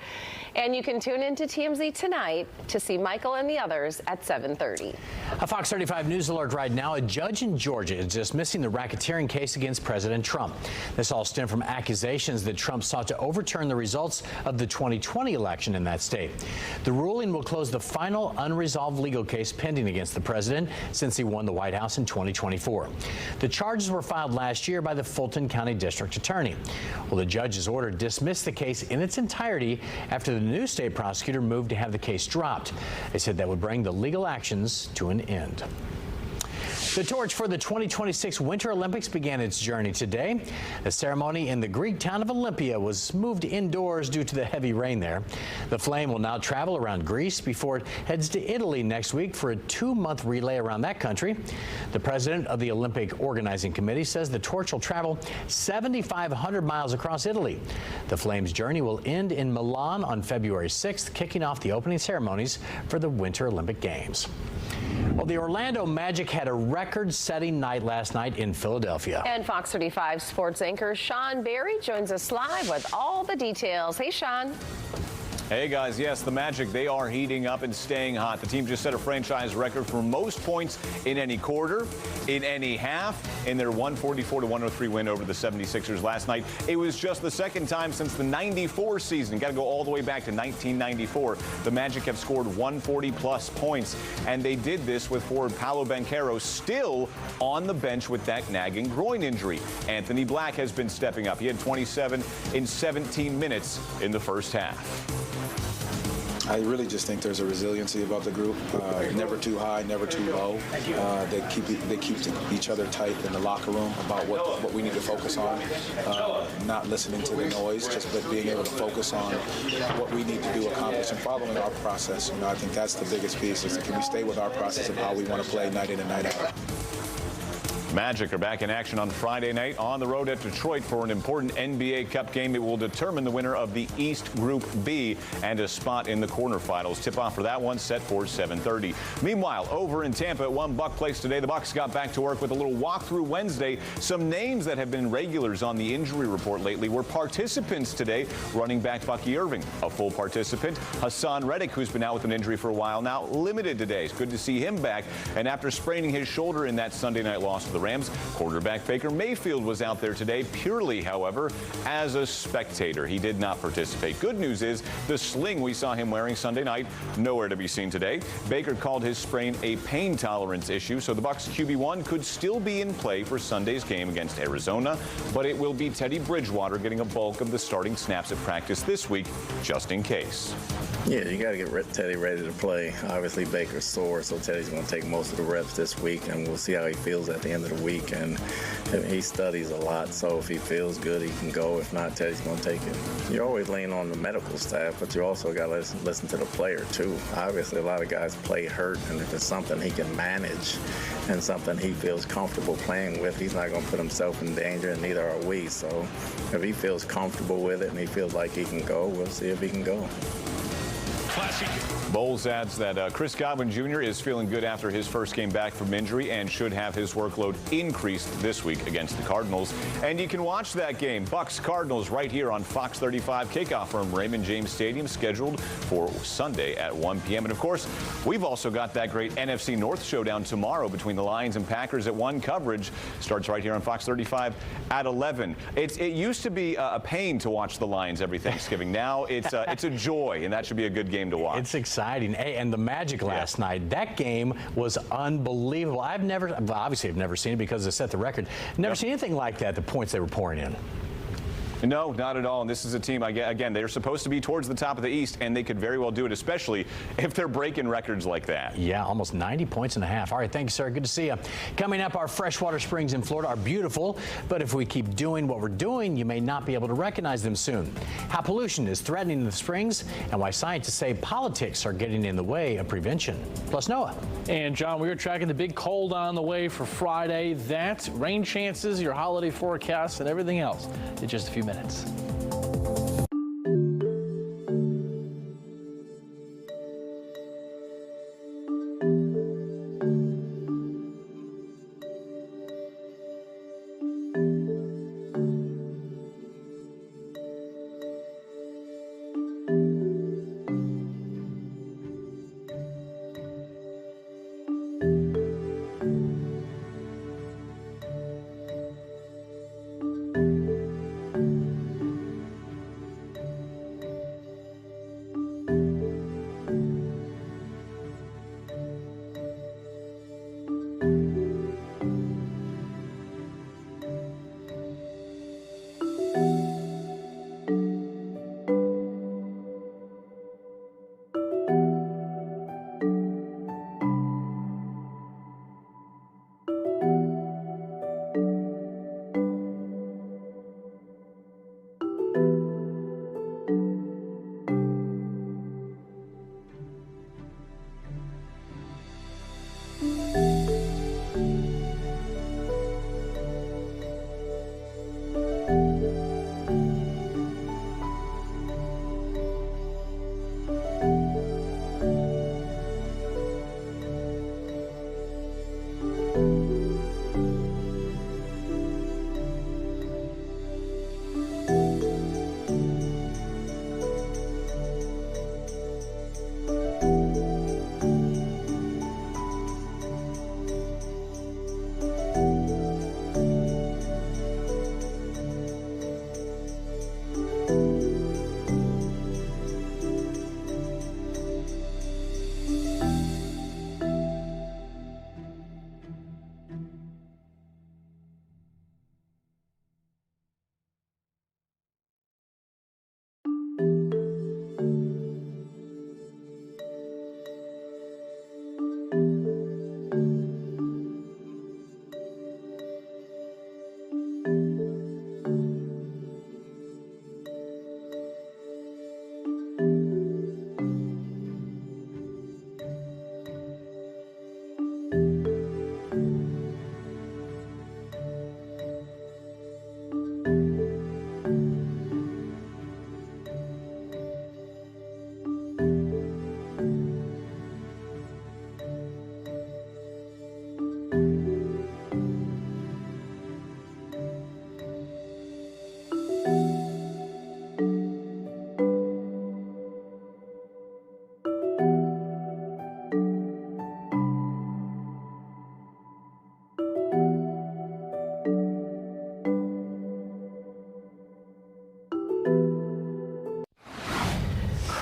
And you can tune into TMZ tonight to see Michael and the others at 7:30. A Fox 35 News alert right now. A judge in Georgia is dismissing the racketeering case against President Trump. This all stemmed from accusations that Trump sought to overturn the results of the 2020 election in that state. The ruling will close the final unresolved legal case pending against the president since he won the White House in 2024. The charges were filed last year by the Fulton County District Attorney. Well, the judge's order dismissed the case in its entirety after the new state prosecutor moved to have the case dropped. They said that would bring the legal actions to an end. The torch for the 2026 Winter Olympics began its journey today. The ceremony in the Greek town of Olympia was moved indoors due to the heavy rain there. The flame will now travel around Greece before it heads to Italy next week for a 2-month relay around that country. The president of the Olympic Organizing Committee says the torch will travel 7,500 miles across Italy. The flame's journey will end in Milan on February 6th, kicking off the opening ceremonies for the Winter Olympic Games. Well, the Orlando Magic had a record-setting night last night in Philadelphia. And Fox 35 sports anchor Sean Berry joins us live with all the details. Hey, Sean. Hey guys, yes, the Magic, they are heating up and staying hot. The team just set a franchise record for most points in any quarter, in any half, in their 144-103 win over the 76ers last night. It was just the second time since the 94 season. Got to go all the way back to 1994. The Magic have scored 140-plus points, and they did this with forward Paolo Banchero still on the bench with that nagging groin injury. Anthony Black has been stepping up. He had 27 in 17 minutes in the first half. I really just think there's a resiliency about the group. Never too high, never too low. They keep each other tight in the locker room about what we need to focus on. Not listening to the noise, but being able to focus on what we need to do, accomplish, and following our process. You know, I think that's the biggest piece. Is can we stay with our process of how we want to play night in and night out. Magic are back in action on Friday night on the road at Detroit for an important NBA Cup game. It will determine the winner of the East Group B and a spot in the quarterfinals. Tip-off for that one set for 7:30. Meanwhile, over in Tampa at One Buck Place today, the Bucks got back to work with a little walkthrough Wednesday. Some names that have been regulars on the injury report lately were participants today. Running back Bucky Irving, a full participant. Hassan Reddick, who's been out with an injury for a while now, limited today. It's good to see him back. And after spraining his shoulder in that Sunday night loss to the Rams, quarterback Baker Mayfield was out there today, purely, however, as a spectator. He did not participate. Good news is the sling we saw him wearing Sunday night, nowhere to be seen today. Baker called his sprain a pain tolerance issue, so the Bucs QB1 could still be in play for Sunday's game against Arizona, but it will be Teddy Bridgewater getting a bulk of the starting snaps at practice this week, just in case. Yeah, you got to get Teddy ready to play. Obviously, Baker's sore, so Teddy's going to take most of the reps this week, and we'll see how he feels at the end of the week. And he studies a lot, so if he feels good, he can go. If not, Teddy's going to take it. You always lean on the medical staff, but you also got to listen to the player, too. Obviously, a lot of guys play hurt, and if it's something he can manage and something he feels comfortable playing with, he's not going to put himself in danger, and neither are we. So if he feels comfortable with it and he feels like he can go, we'll see if he can go. Bowles adds that Chris Godwin Jr. is feeling good after his first game back from injury and should have his workload increased this week against the Cardinals. And you can watch that game, Bucs-Cardinals, right here on Fox 35. Kickoff from Raymond James Stadium, scheduled for Sunday at 1 p.m. And, of course, we've also got that great NFC North showdown tomorrow between the Lions and Packers at 1. Coverage starts right here on Fox 35 at 11. It used to be a pain to watch the Lions every Thanksgiving. Now it's a joy, and that should be a good game to watch. It's exciting. Hey, and the Magic last night, that game was unbelievable. I've never seen it because it set the record. Never seen anything like that, the points they were pouring in. No, not at all. And this is a team, again, they're supposed to be towards the top of the East, and they could very well do it, especially if they're breaking records like that. Yeah, almost 90 points and a half. All right, thank you, sir. Good to see you. Coming up, our freshwater springs in Florida are beautiful, but if we keep doing what we're doing, you may not be able to recognize them soon. How pollution is threatening the springs, and why scientists say politics are getting in the way of prevention. Plus Noah. And, John, we are tracking the big cold on the way for Friday. That, rain chances, your holiday forecasts, and everything else in just a few minutes.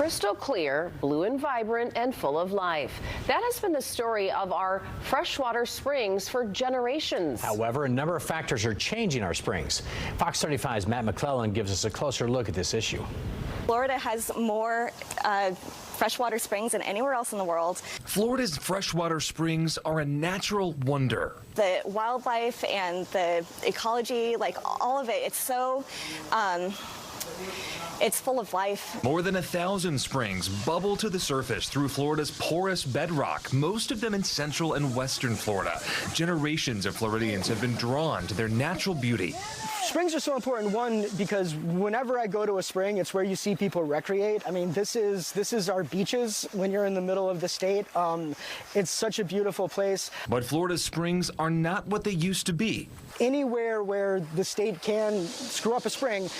crystal clear, blue and vibrant, and full of life. That has been the story of our freshwater springs for generations. However, a number of factors are changing our springs. Fox 35's Matt McClellan gives us a closer look at this issue. Florida has more freshwater springs than anywhere else in the world. Florida's freshwater springs are a natural wonder. The wildlife and the ecology, like all of it, it's so it's full of life. More than 1,000 springs bubble to the surface through Florida's porous bedrock, most of them in central and western Florida. Generations of Floridians have been drawn to their natural beauty. Springs are so important, one, because whenever I go to a spring, it's where you see people recreate. I mean, this is our beaches when you're in the middle of the state. It's such a beautiful place. But Florida's springs are not what they used to be. Anywhere where the state can screw up a spring,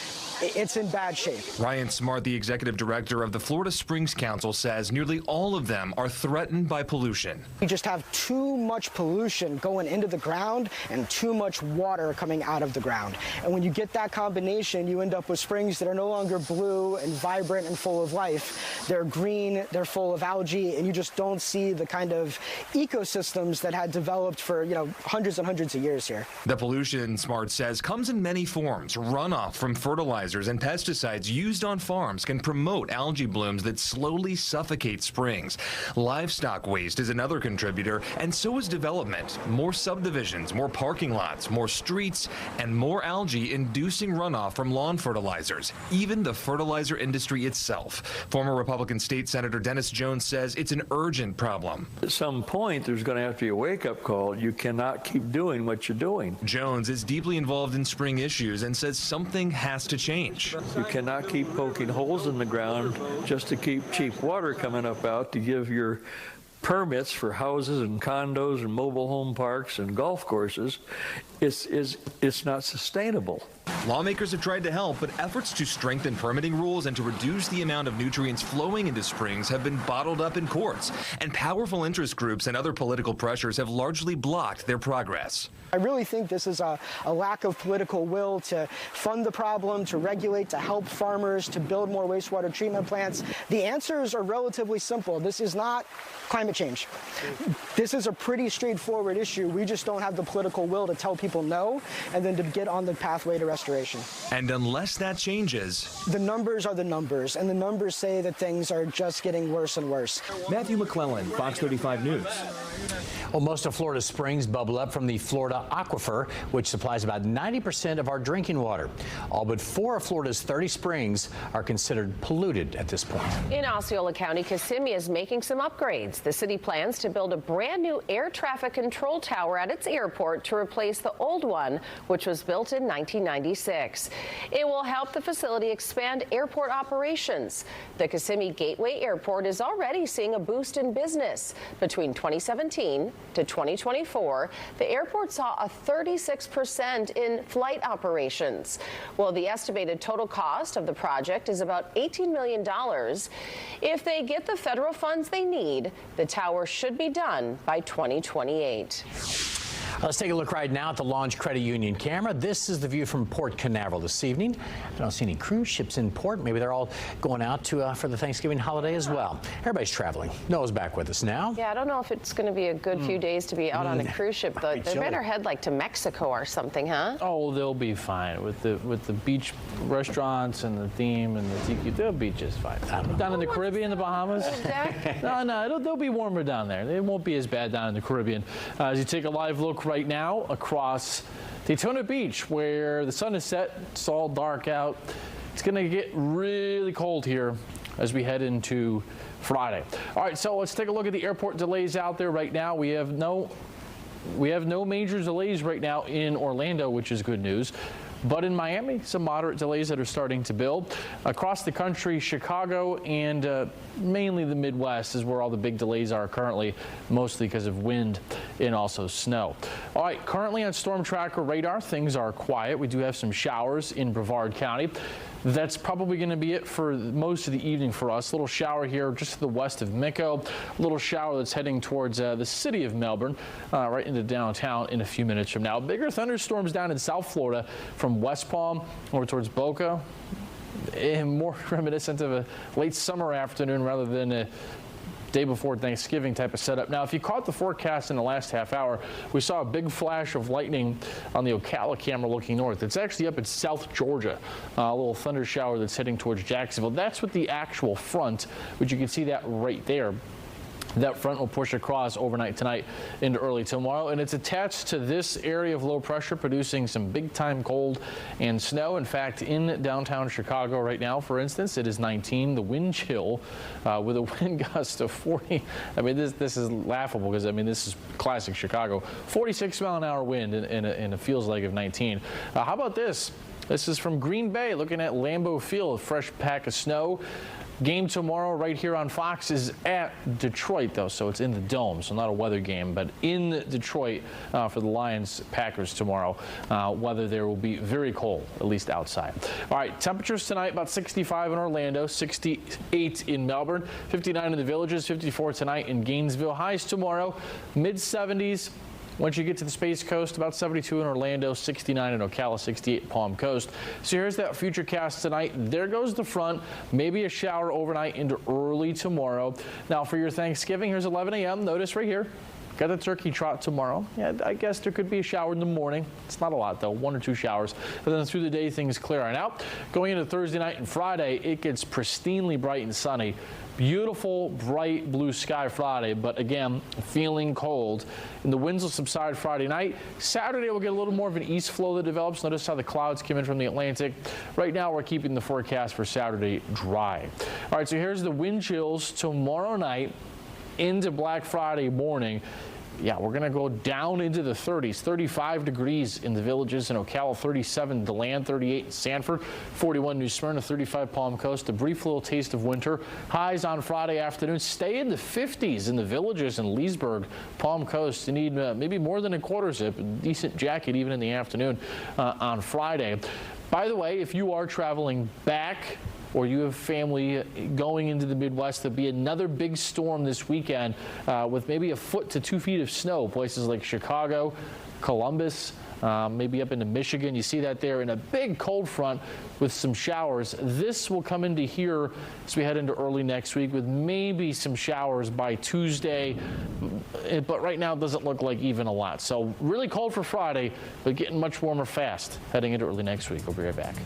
it's in bad shape. Ryan Smart, the executive director of the Florida Springs Council, says nearly all of them are threatened by pollution. You just have too much pollution going into the ground and too much water coming out of the ground. And when you get that combination, you end up with springs that are no longer blue and vibrant and full of life. They're green, they're full of algae, and you just don't see the kind of ecosystems that had developed for, hundreds and hundreds of years here. The pollution, Smart says, comes in many forms. Runoff from fertilizers and pesticides used on farms can promote algae blooms that slowly suffocate springs. Livestock waste is another contributor, and so is development. More subdivisions, more parking lots, more streets, and more algae inducing runoff from lawn fertilizers, even the fertilizer industry itself. Former Republican State Senator Dennis Jones says it's an urgent problem. At some point, there's going to have to be a wake-up call. You cannot keep doing what you're doing. Jones is deeply involved in spring issues and says something has to change. You cannot keep poking holes in the ground just to keep cheap water coming out to give your permits for houses and condos and mobile home parks and golf courses. It's not sustainable. Lawmakers have tried to help, but efforts to strengthen permitting rules and to reduce the amount of nutrients flowing into springs have been bottled up in courts, and powerful interest groups and other political pressures have largely blocked their progress. I really think this is a lack of political will to fund the problem, to regulate, to help farmers, to build more wastewater treatment plants. The answers are relatively simple. This is not climate change. This is a pretty straightforward issue. We just don't have the political will to tell people no and then to get on the pathway to restoration. And unless that changes, the numbers are the numbers, and the numbers say that things are just getting worse and worse. Matthew McClellan, Fox 35 News. Well, most of Florida's springs bubble up from the Florida aquifer, which supplies about 90% of our drinking water. All but 4 of Florida's 30 springs are considered polluted at this point. In Osceola County, Kissimmee is making some upgrades. The city plans to build a brand new air traffic control tower at its airport to replace the old one, which was built in 1996. It will help the facility expand airport operations. The Kissimmee Gateway Airport is already seeing a boost in business. Between 2017 to 2024, the airport saw a 36% in flight operations. Well, the estimated total cost of the project is about $18 million. If they get the federal funds they need, the tower should be done by 2028. Let's take a look right now at the Launch Credit Union camera. This is the view from Port Canaveral this evening. I don't see any cruise ships in port. Maybe they're all going out to for the Thanksgiving holiday as well. Everybody's traveling. Noah's back with us now. Yeah, I don't know if it's going to be a good few days to be out on a cruise ship. They better head like to Mexico or something, huh? Oh, they'll be fine with the beach restaurants and the theme and the tiki. They'll be just fine. Down in the Caribbean, the Bahamas. No, they'll be warmer down there. It won't be as bad down in the Caribbean. As you take a live look right now across Daytona Beach, where the sun is set, it's all dark out. It's going to get really cold here as we head into Friday. All right, so let's take a look at the airport delays out there right now. We have no major delays right now in Orlando, which is good news. But in Miami, some moderate delays that are starting to build. Across the country, Chicago and mainly the Midwest is where all the big delays are currently, mostly because of wind and also snow. All right, currently on Storm Tracker radar, things are quiet. We do have some showers in Brevard County. That's probably going to be it for most of the evening for us. A little shower here just to the west of Mico. A little shower that's heading towards the city of Melbourne, right into downtown in a few minutes from now. Bigger thunderstorms down in South Florida from West Palm over towards Boca. more reminiscent of a late summer afternoon rather than a day before Thanksgiving type of setup. Now, if you caught the forecast in the last half hour, we saw a big flash of lightning on the Ocala camera looking north. It's actually up in South Georgia, a little thunder shower that's heading towards Jacksonville. That's with the actual front, but you can see that right there. That front will push across overnight tonight into early tomorrow, and it's attached to this area of low pressure, producing some big-time cold and snow. In fact, in downtown Chicago right now, for instance, it is 19. The wind chill with a wind gust of 40. I mean, this is laughable because, I mean, this is classic Chicago. 46-mile-an-hour wind and it feels like of 19. How about this? This is from Green Bay, looking at Lambeau Field, a fresh pack of snow. Game tomorrow right here on Fox is at Detroit, though, so it's in the Dome, so not a weather game, but in Detroit for the Lions-Packers tomorrow. Weather there will be very cold, at least outside. All right, temperatures tonight, about 65 in Orlando, 68 in Melbourne, 59 in the Villages, 54 tonight in Gainesville. Highs tomorrow, mid-70s. Once you get to the Space Coast, about 72 in Orlando, 69 in Ocala, 68 Palm Coast. So here's that future cast tonight. There goes the front. Maybe a shower overnight into early tomorrow. Now for your Thanksgiving, here's 11 a.m. Notice right here. Got the turkey trot tomorrow. Yeah, I guess there could be a shower in the morning. It's not a lot, though, 1 or 2 showers. And then through the day, things clear on out. Going into Thursday night and Friday, it gets pristinely bright and sunny. Beautiful, bright blue sky Friday, but again, feeling cold. And the winds will subside Friday night. Saturday, we'll get a little more of an east flow that develops. Notice how the clouds came in from the Atlantic. Right now, we're keeping the forecast for Saturday dry. All right, so here's the wind chills tomorrow night into Black Friday morning. Yeah, we're going to go down into the 30s, 35 degrees in the Villages in Ocala, 37 DeLand, 38 in Sanford, 41 New Smyrna, 35 Palm Coast. A brief little taste of winter. Highs on Friday afternoon stay in the 50s in the Villages in Leesburg, Palm Coast. You need maybe more than a quarter zip, a decent jacket even in the afternoon on Friday. By the way, if you are traveling back or you have family going into the Midwest, there'll be another big storm this weekend with maybe 1 foot to 2 feet of snow. Places like Chicago, Columbus, maybe up into Michigan. You see that there in a big cold front with some showers. This will come into here as we head into early next week with maybe some showers by Tuesday. But right now it doesn't look like even a lot. So really cold for Friday, but getting much warmer fast heading into early next week. We'll be right back.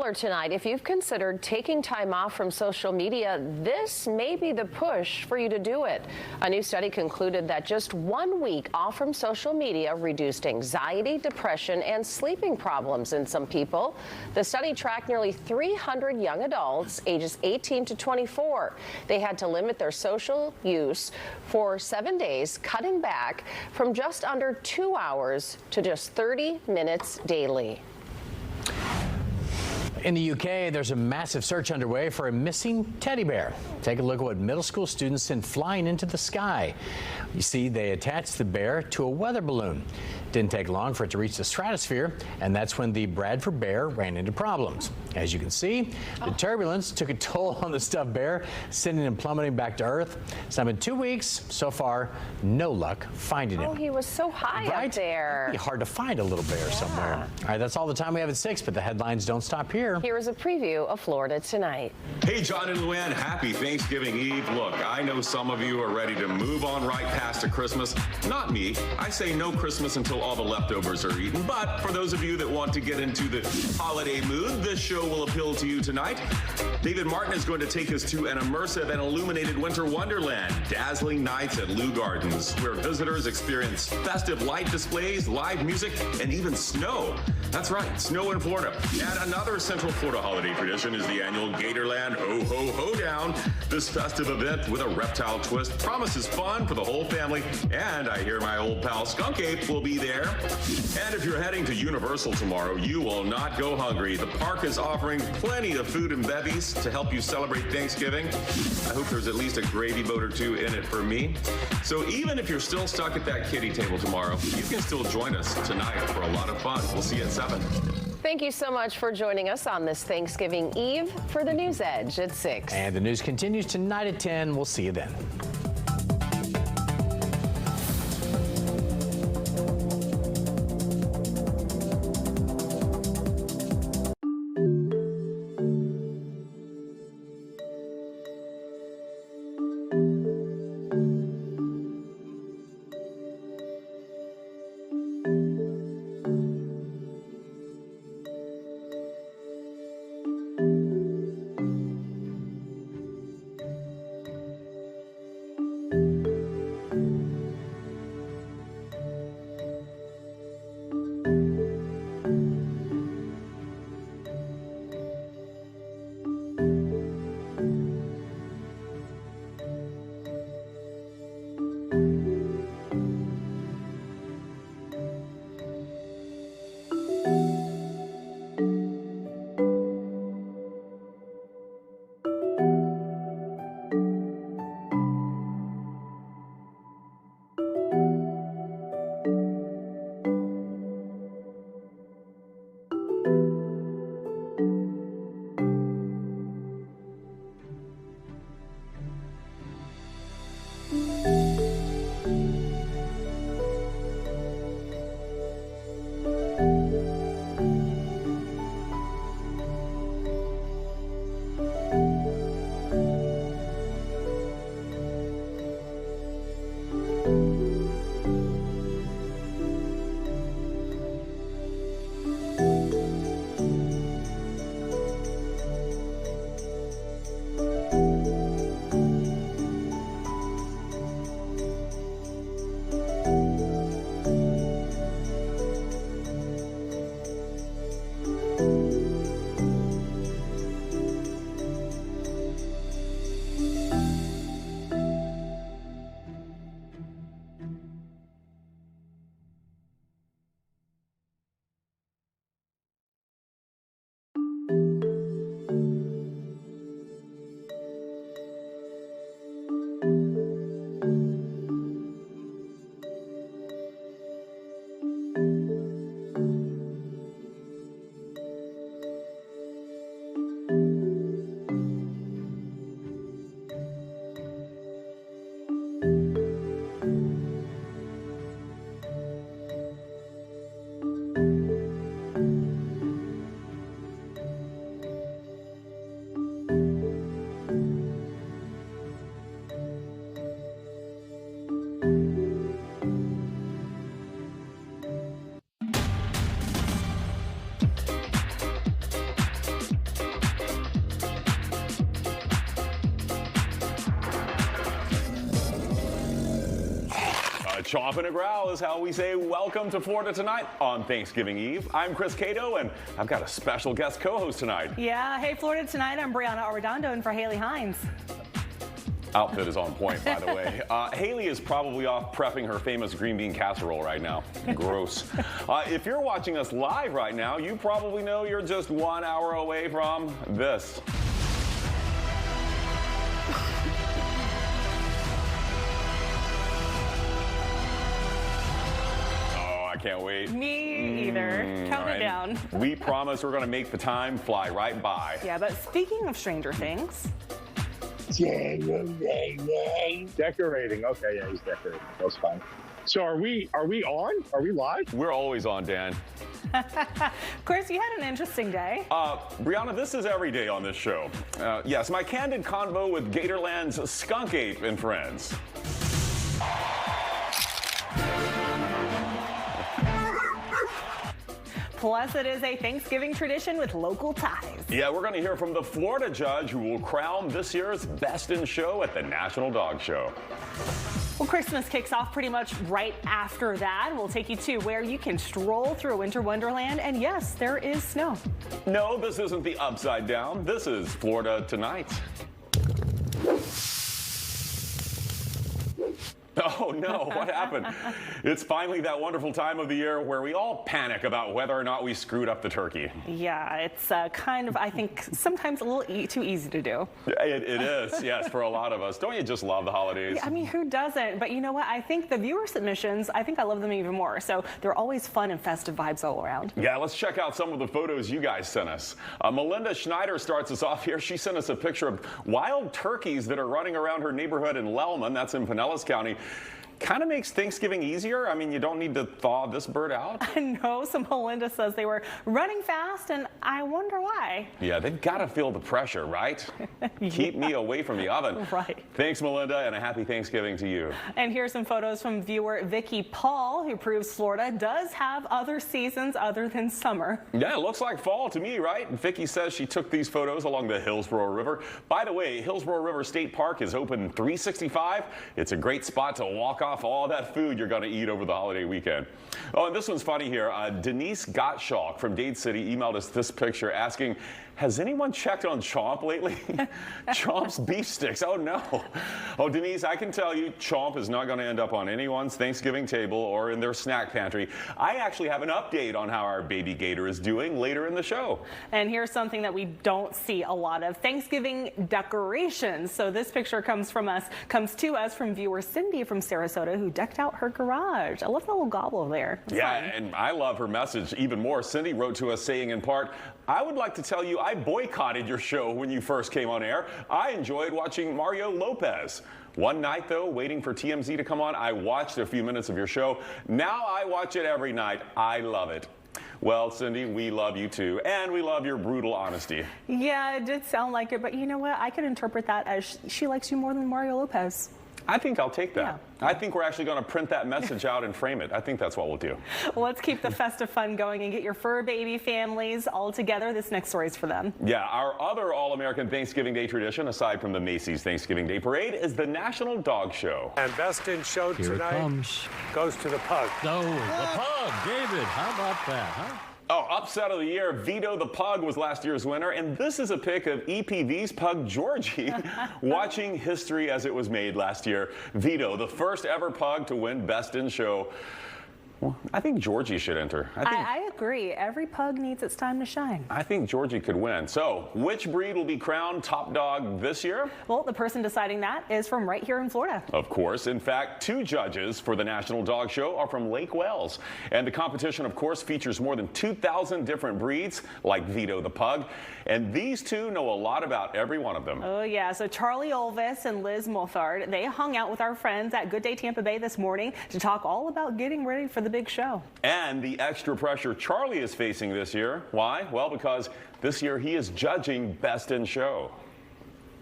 Caller tonight, if you've considered taking time off from social media, this may be the push for you to do it. A new study concluded that just 1 week off from social media reduced anxiety, depression, and sleeping problems in some people. The study tracked nearly 300 young adults ages 18 to 24. They had to limit their social use for 7 days, cutting back from just under 2 hours to just 30 minutes daily. In the UK, there's a massive search underway for a missing teddy bear. Take a look at what middle school students sent flying into the sky. You see, they attached the bear to a weather balloon. Didn't take long for it to reach the stratosphere, and that's when the Bradford bear ran into problems. As you can see, the turbulence took a toll on the stuffed bear, sending him plummeting back to Earth. It's now been 2 weeks. So far, no luck finding him. Oh, he was so high up there. It'd be hard to find a little bear somewhere. All right, that's all the time we have at 6, but the headlines don't stop here. Here is a preview of Florida tonight. Hey, John and Luann, happy Thanksgiving Eve. Look, I know some of you are ready to move on right past to Christmas. Not me. I say no Christmas until all the leftovers are eaten. But for those of you that want to get into the holiday mood, this show will appeal to you tonight. David Martin is going to take us to an immersive and illuminated winter wonderland, dazzling nights at Leu Gardens, where visitors experience festive light displays, live music, and even snow. That's right, snow in Florida. And another Central Florida holiday tradition is the annual Gatorland Ho Ho Ho Down. This festive event with a reptile twist promises fun for the whole family. And I hear my old pal Skunk Ape will be there. And if you're heading to Universal tomorrow, you will not go hungry. The park is offering plenty of food and bevies to help you celebrate Thanksgiving. I hope there's at least a gravy boat or two in it for me. So even if you're still stuck at that kiddie table tomorrow, you can still join us tonight for a lot of fun. We'll see you at 7. Thank you so much for joining us on this Thanksgiving Eve for the News Edge at 6. And the news continues tonight at 10. We'll see you then. chomp and a growl is how we say welcome to Florida Tonight on Thanksgiving Eve. I'm Chris Cato, and I've got a special guest co-host tonight. Yeah, hey, Florida Tonight, I'm Brianna Arredondo in for Haley Hines. Outfit is on point, by the way. Haley is probably off prepping her famous green bean casserole right now. Gross. If you're watching us live right now, you probably know you're just 1 hour away from this. Can't wait. Me either. Count it down. We promise we're going to make the time fly right by. Yeah, but speaking of Stranger Things. Decorating. Okay, yeah, he's decorating. That's fine. So are we on? Are we live? We're always on, Dan. Chris, you had an interesting day. Brianna, this is every day on this show. Yes, my candid convo with Gatorland's Skunk Ape and friends. Plus, it is a Thanksgiving tradition with local ties. Yeah, we're going to hear from the Florida judge who will crown this year's Best in Show at the National Dog Show. Well, Christmas kicks off pretty much right after that. We'll take you to where you can stroll through a winter wonderland. And yes, there is snow. No, this isn't the Upside Down. This is Florida Tonight. Oh no, what happened? It's finally that wonderful time of the year where we all panic about whether or not we screwed up the turkey. Yeah, it's kind of, I think, sometimes a little too easy to do. It is, yes, for a lot of us. Don't you just love the holidays? Yeah, I mean, who doesn't? But you know what? I think the viewer submissions, I think I love them even more. So they're always fun and festive vibes all around. Yeah, let's check out some of the photos you guys sent us. Melinda Schneider starts us off here. She sent us a picture of wild turkeys that are running around her neighborhood in Lellman. That's in Pinellas County. Kind of makes Thanksgiving easier. I mean, you don't need to thaw this bird out. I know. So Melinda says they were running fast, and I wonder why. Yeah, they've got to feel the pressure, right? Yeah. Keep me away from the oven. Right. Thanks, Melinda, and a happy Thanksgiving to you. And here's some photos from viewer Vicky Paul, who proves Florida does have other seasons other than summer. Yeah, it looks like fall to me, right? Vicky says she took these photos along the Hillsborough River. By the way, Hillsborough River State Park is open 365. It's a great spot to walk off all that food you're going to eat over the holiday weekend. Oh, and this one's funny here. Denise Gottschalk from Dade City emailed us this picture asking, has anyone checked on Chomp lately? Chomp's beef sticks. Oh, no. Oh, Denise, I can tell you Chomp is not going to end up on anyone's Thanksgiving table or in their snack pantry. I actually have an update on how our baby gator is doing later in the show. And here's something that we don't see a lot of, Thanksgiving decorations. So this picture comes to us from viewer Cindy from Sarasota, who decked out her garage. I love the little gobble there. It's yeah, fun. And I love her message even more. Cindy wrote to us saying in part, I would like to tell you I boycotted your show when you first came on air. I enjoyed watching Mario Lopez. One night, though, waiting for TMZ to come on, I watched a few minutes of your show. Now I watch it every night. I love it. Well, Cindy, we love you too, and we love your brutal honesty. Yeah, it did sound like it, but you know what? I could interpret that as she likes you more than Mario Lopez. I think I'll take that. Yeah. I think we're actually going to print that message out and frame it. I think that's what we'll do. Well, let's keep the festive fun going and get your fur baby families all together. This next story is for them. Yeah, our other All-American Thanksgiving Day tradition, aside from the Macy's Thanksgiving Day Parade, is the National Dog Show. And Best in Show tonight goes to the pug. No, the pug. David, how about that, huh? Oh, upset of the year, Vito the Pug was last year's winner, and this is a pic of EPV's pug Georgie watching history as it was made last year. Vito, the first ever pug to win Best in Show. Well, I think Georgie should enter. I agree. Every pug needs its time to shine. I think Georgie could win. So, which breed will be crowned top dog this year? Well, the person deciding that is from right here in Florida. Of course. In fact, 2 judges for the National Dog Show are from Lake Wales. And the competition, of course, features more than 2,000 different breeds, like Vito the Pug. And these 2 know a lot about every one of them. Oh, yeah. So Charlie Olvis and Liz Mothard, they hung out with our friends at Good Day Tampa Bay this morning to talk all about getting ready for the big show. And the extra pressure Charlie is facing this year. Why? Well, because this year he is judging Best in Show.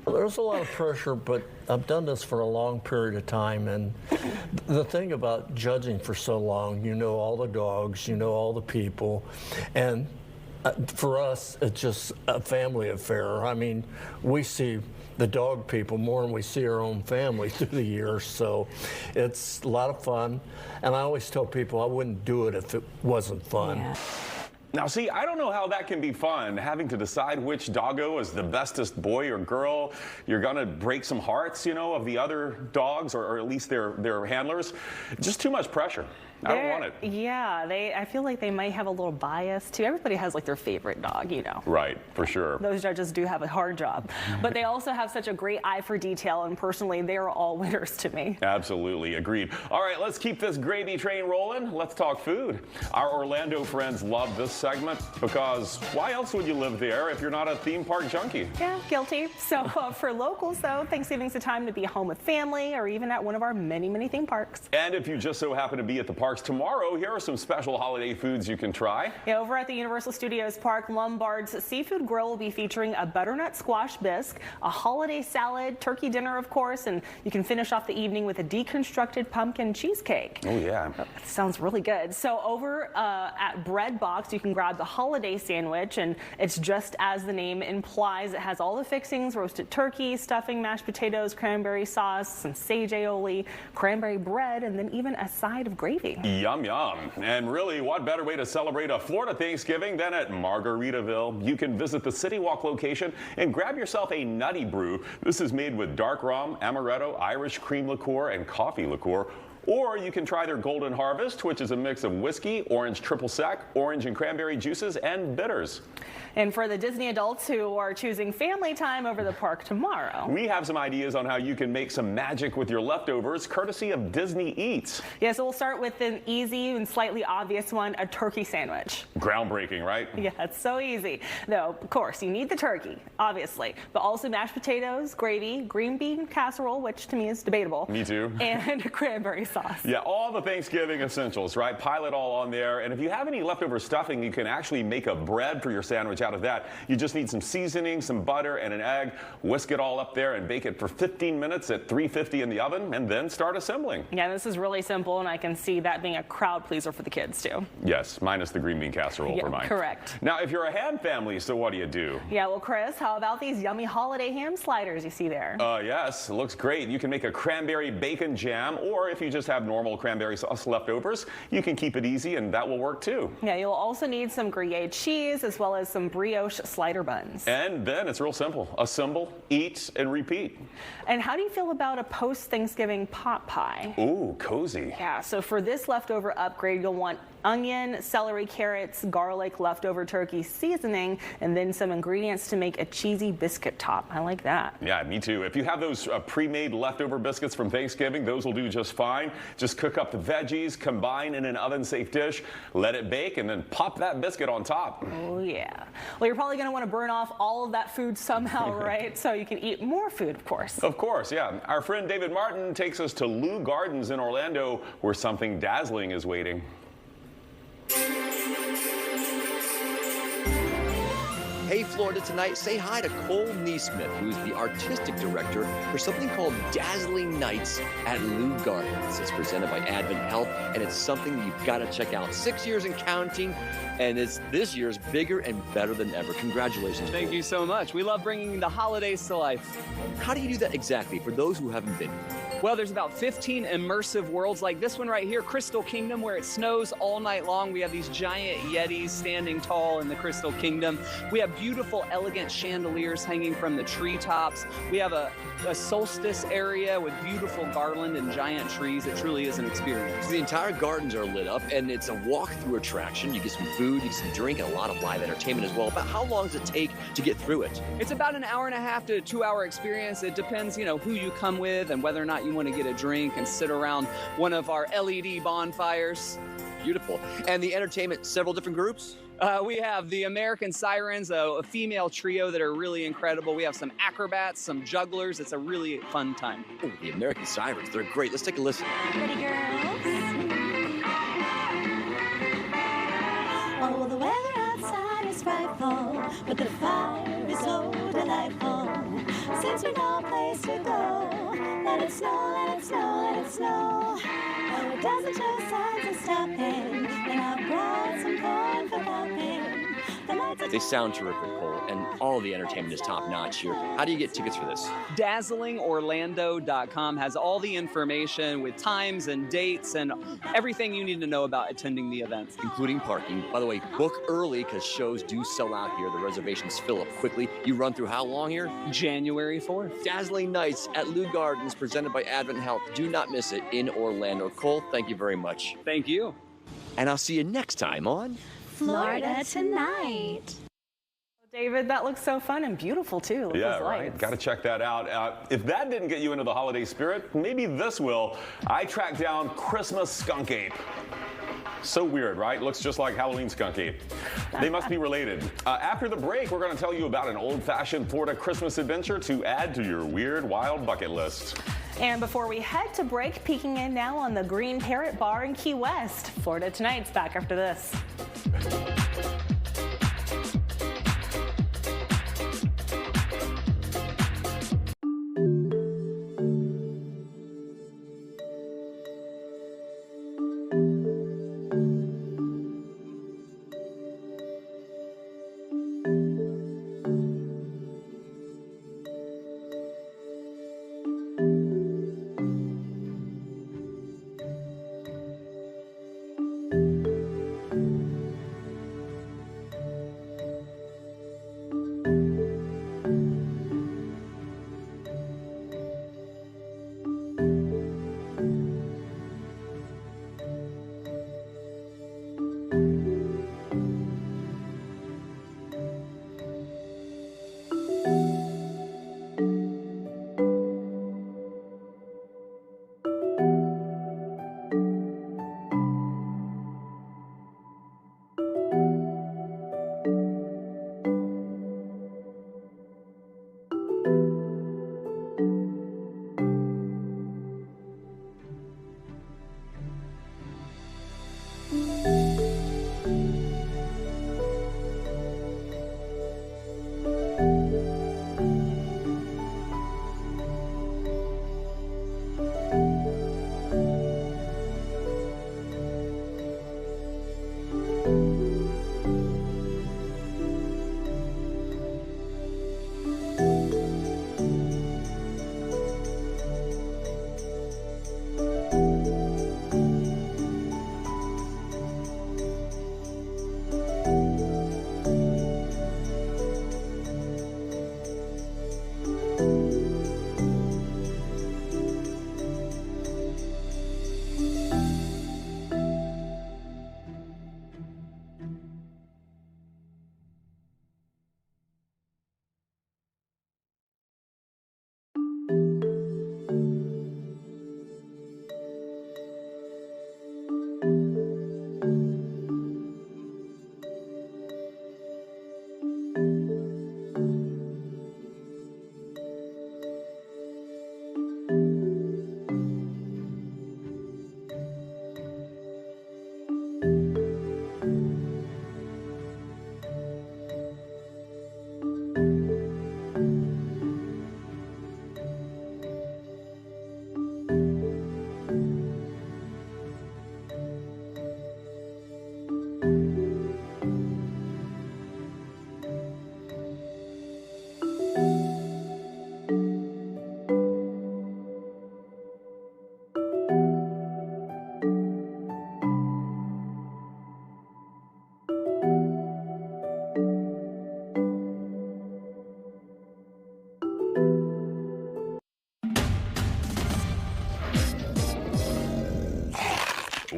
There's a lot of pressure, but I've done this for a long period of time, and the thing about judging for so long, you know all the dogs, you know all the people, and for us, it's just a family affair. I mean, we see the dog people more than we see our own family through the years, so it's a lot of fun. And I always tell people I wouldn't do it if it wasn't fun. Yeah. Now, see, I don't know how that can be fun, having to decide which doggo is the bestest boy or girl. You're going to break some hearts, you know, of the other dogs, or at least their handlers. Just too much pressure. I don't want it. Yeah, I feel like they might have a little bias too. Everybody has like their favorite dog, you know. Right, for sure. Those judges do have a hard job, but they also have such a great eye for detail, and personally, they are all winners to me. Absolutely, agreed. All right, let's keep this gravy train rolling. Let's talk food. Our Orlando friends love this segment because why else would you live there if you're not a theme park junkie? Yeah, guilty. So for locals, though, Thanksgiving's a time to be home with family or even at one of our many, many theme parks. And if you just so happen to be at the parks tomorrow, here are some special holiday foods you can try. Yeah, over at the Universal Studios Park, Lombard's Seafood Grill will be featuring a butternut squash bisque, a holiday salad, turkey dinner, of course, and you can finish off the evening with a deconstructed pumpkin cheesecake. Oh, yeah. That sounds really good. So over at Bread Box, you can grab the holiday sandwich, and it's just as the name implies. It has all the fixings: roasted turkey, stuffing, mashed potatoes, cranberry sauce, some sage aioli, cranberry bread, and then even a side of gravy. Yum, yum. And really, what better way to celebrate a Florida Thanksgiving than at Margaritaville? You can visit the City Walk location and grab yourself a nutty brew. This is made with dark rum, amaretto, Irish cream liqueur, and coffee liqueur. Or you can try their Golden Harvest, which is a mix of whiskey, orange triple sec, orange and cranberry juices, and bitters. And for the Disney adults who are choosing family time over the park tomorrow, we have some ideas on how you can make some magic with your leftovers, courtesy of Disney Eats. Yeah, so we'll start with an easy and slightly obvious one, a turkey sandwich. Groundbreaking, right? Yeah, it's so easy. Though, of course, you need the turkey, obviously, but also mashed potatoes, gravy, green bean casserole, which to me is debatable. Me too. And cranberry sauce. Yeah, all the Thanksgiving essentials, right? Pile it all on there. And if you have any leftover stuffing, you can actually make a bread for your sandwich out of that. You just need some seasoning, some butter, and an egg. Whisk it all up there and bake it for 15 minutes at 350 in the oven, and then start assembling. Yeah, this is really simple, and I can see that being a crowd pleaser for the kids, too. Yes, minus the green bean casserole for mine. Correct. Now, if you're a ham family, so what do you do? Yeah, well, Chris, how about these yummy holiday ham sliders you see there? Yes, it looks great. You can make a cranberry bacon jam, or if you just have normal cranberry sauce leftovers, you can keep it easy, and that will work, too. Yeah, you'll also need some Gruyere cheese, as well as some brioche slider buns. And then it's real simple. Assemble, eat, and repeat. And how do you feel about a post-Thanksgiving pot pie? Ooh, cozy. Yeah, so for this leftover upgrade, you'll want onion, celery, carrots, garlic, leftover turkey seasoning, and then some ingredients to make a cheesy biscuit top. I like that. Yeah, me too. If you have those pre-made leftover biscuits from Thanksgiving, those will do just fine. Just cook up the veggies, combine in an oven-safe dish, let it bake, and then pop that biscuit on top. Oh, yeah. Well, you're probably going to want to burn off all of that food somehow, right? So you can eat more food, of course. Of course, yeah. Our friend David Martin takes us to Leu Gardens in Orlando, where something dazzling is waiting. Hey Florida Tonight, say hi to Cole Neesmith, who's the artistic director for something called Dazzling Nights at Leu Gardens. It's presented by Advent Health, and it's something you've got to check out. 6 years and counting, and it's this year's bigger and better than ever. Congratulations. Thank you so much. We love bringing the holidays to life. How do you do that exactly for those who haven't been? Well, there's about 15 immersive worlds like this one right here, Crystal Kingdom, where it snows all night long. We have these giant Yetis standing tall in the Crystal Kingdom. We have beautiful, elegant chandeliers hanging from the treetops. We have a solstice area with beautiful garland and giant trees. It truly is an experience. The entire gardens are lit up, and it's a walk-through attraction. You get some food, you get some drink, and a lot of live entertainment as well. About how long does it take to get through it? It's about an hour and a half to 2 hour experience. It depends, who you come with and whether or not you want to get a drink and sit around one of our LED bonfires. Beautiful. And the entertainment, several different groups? We have the American Sirens, a female trio that are really incredible. We have some acrobats, some jugglers. It's a really fun time. Oh, the American Sirens, they're great. Let's take a listen. Pretty girls. Oh, the weather outside is frightful, but the fire is so delightful. Since we've no place to go, let it snow, let it snow, let it snow. Oh, it doesn't show signs of stopping, and I brought some corn for popping. The They sound terrific, Cole, and all the entertainment is top-notch here. How do you get tickets for this? DazzlingOrlando.com has all the information with times and dates and everything you need to know about attending the events. Including parking. By the way, book early because shows do sell out here. The reservations fill up quickly. You run through how long here? January 4th. Dazzling Nights at Leu Gardens, presented by Advent Health. Do not miss it in Orlando. Cole, thank you very much. Thank you. And I'll see you next time on Florida Tonight. David, that looks so fun and beautiful too. Look Yeah, those right. lights. Got to check that out. If that didn't get you into the holiday spirit, maybe this will. I tracked down Christmas skunk ape. So weird, right? Looks just like Halloween skunk ape. They must be related. After the break, we're going to tell you about an old-fashioned Florida Christmas adventure to add to your weird, wild bucket list. And before we head to break, peeking in now on the Green Parrot Bar in Key West. Florida Tonight's back after this.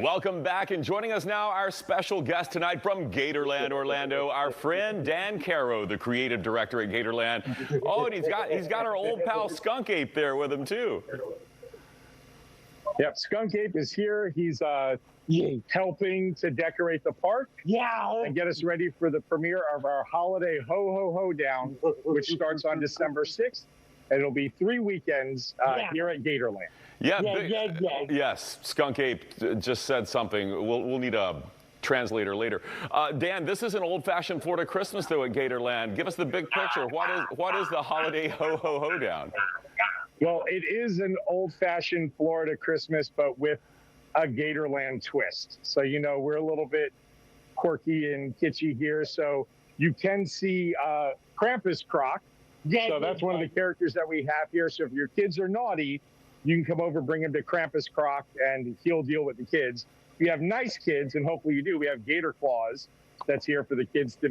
Welcome back, and joining us now, our special guest tonight from Gatorland, Orlando, our friend Dan Caro, the creative director at Gatorland. Oh, and he's got our old pal Skunk Ape there with him too. Yep, Skunk Ape is here. He's helping to decorate the park. Yeah, and get us ready for the premiere of our holiday Ho Ho Ho Down, which starts on December 6th. And it'll be 3 weekends here at Gatorland. Yes, Skunk Ape just said something. We'll need a translator later. Dan, this is an old-fashioned Florida Christmas, though, at Gatorland. Give us the big picture. What is the holiday Ho Ho Ho Down? Well, it is an old-fashioned Florida Christmas, but with a Gatorland twist. So, you know, we're a little bit quirky and kitschy here. So You can see Krampus Croc. So that's one of the characters that we have here. So if your kids are naughty, you can come over, bring them to Krampus Croc, and he'll deal with the kids. If you have nice kids, and hopefully you do, we have Gator Claws that's here for the kids to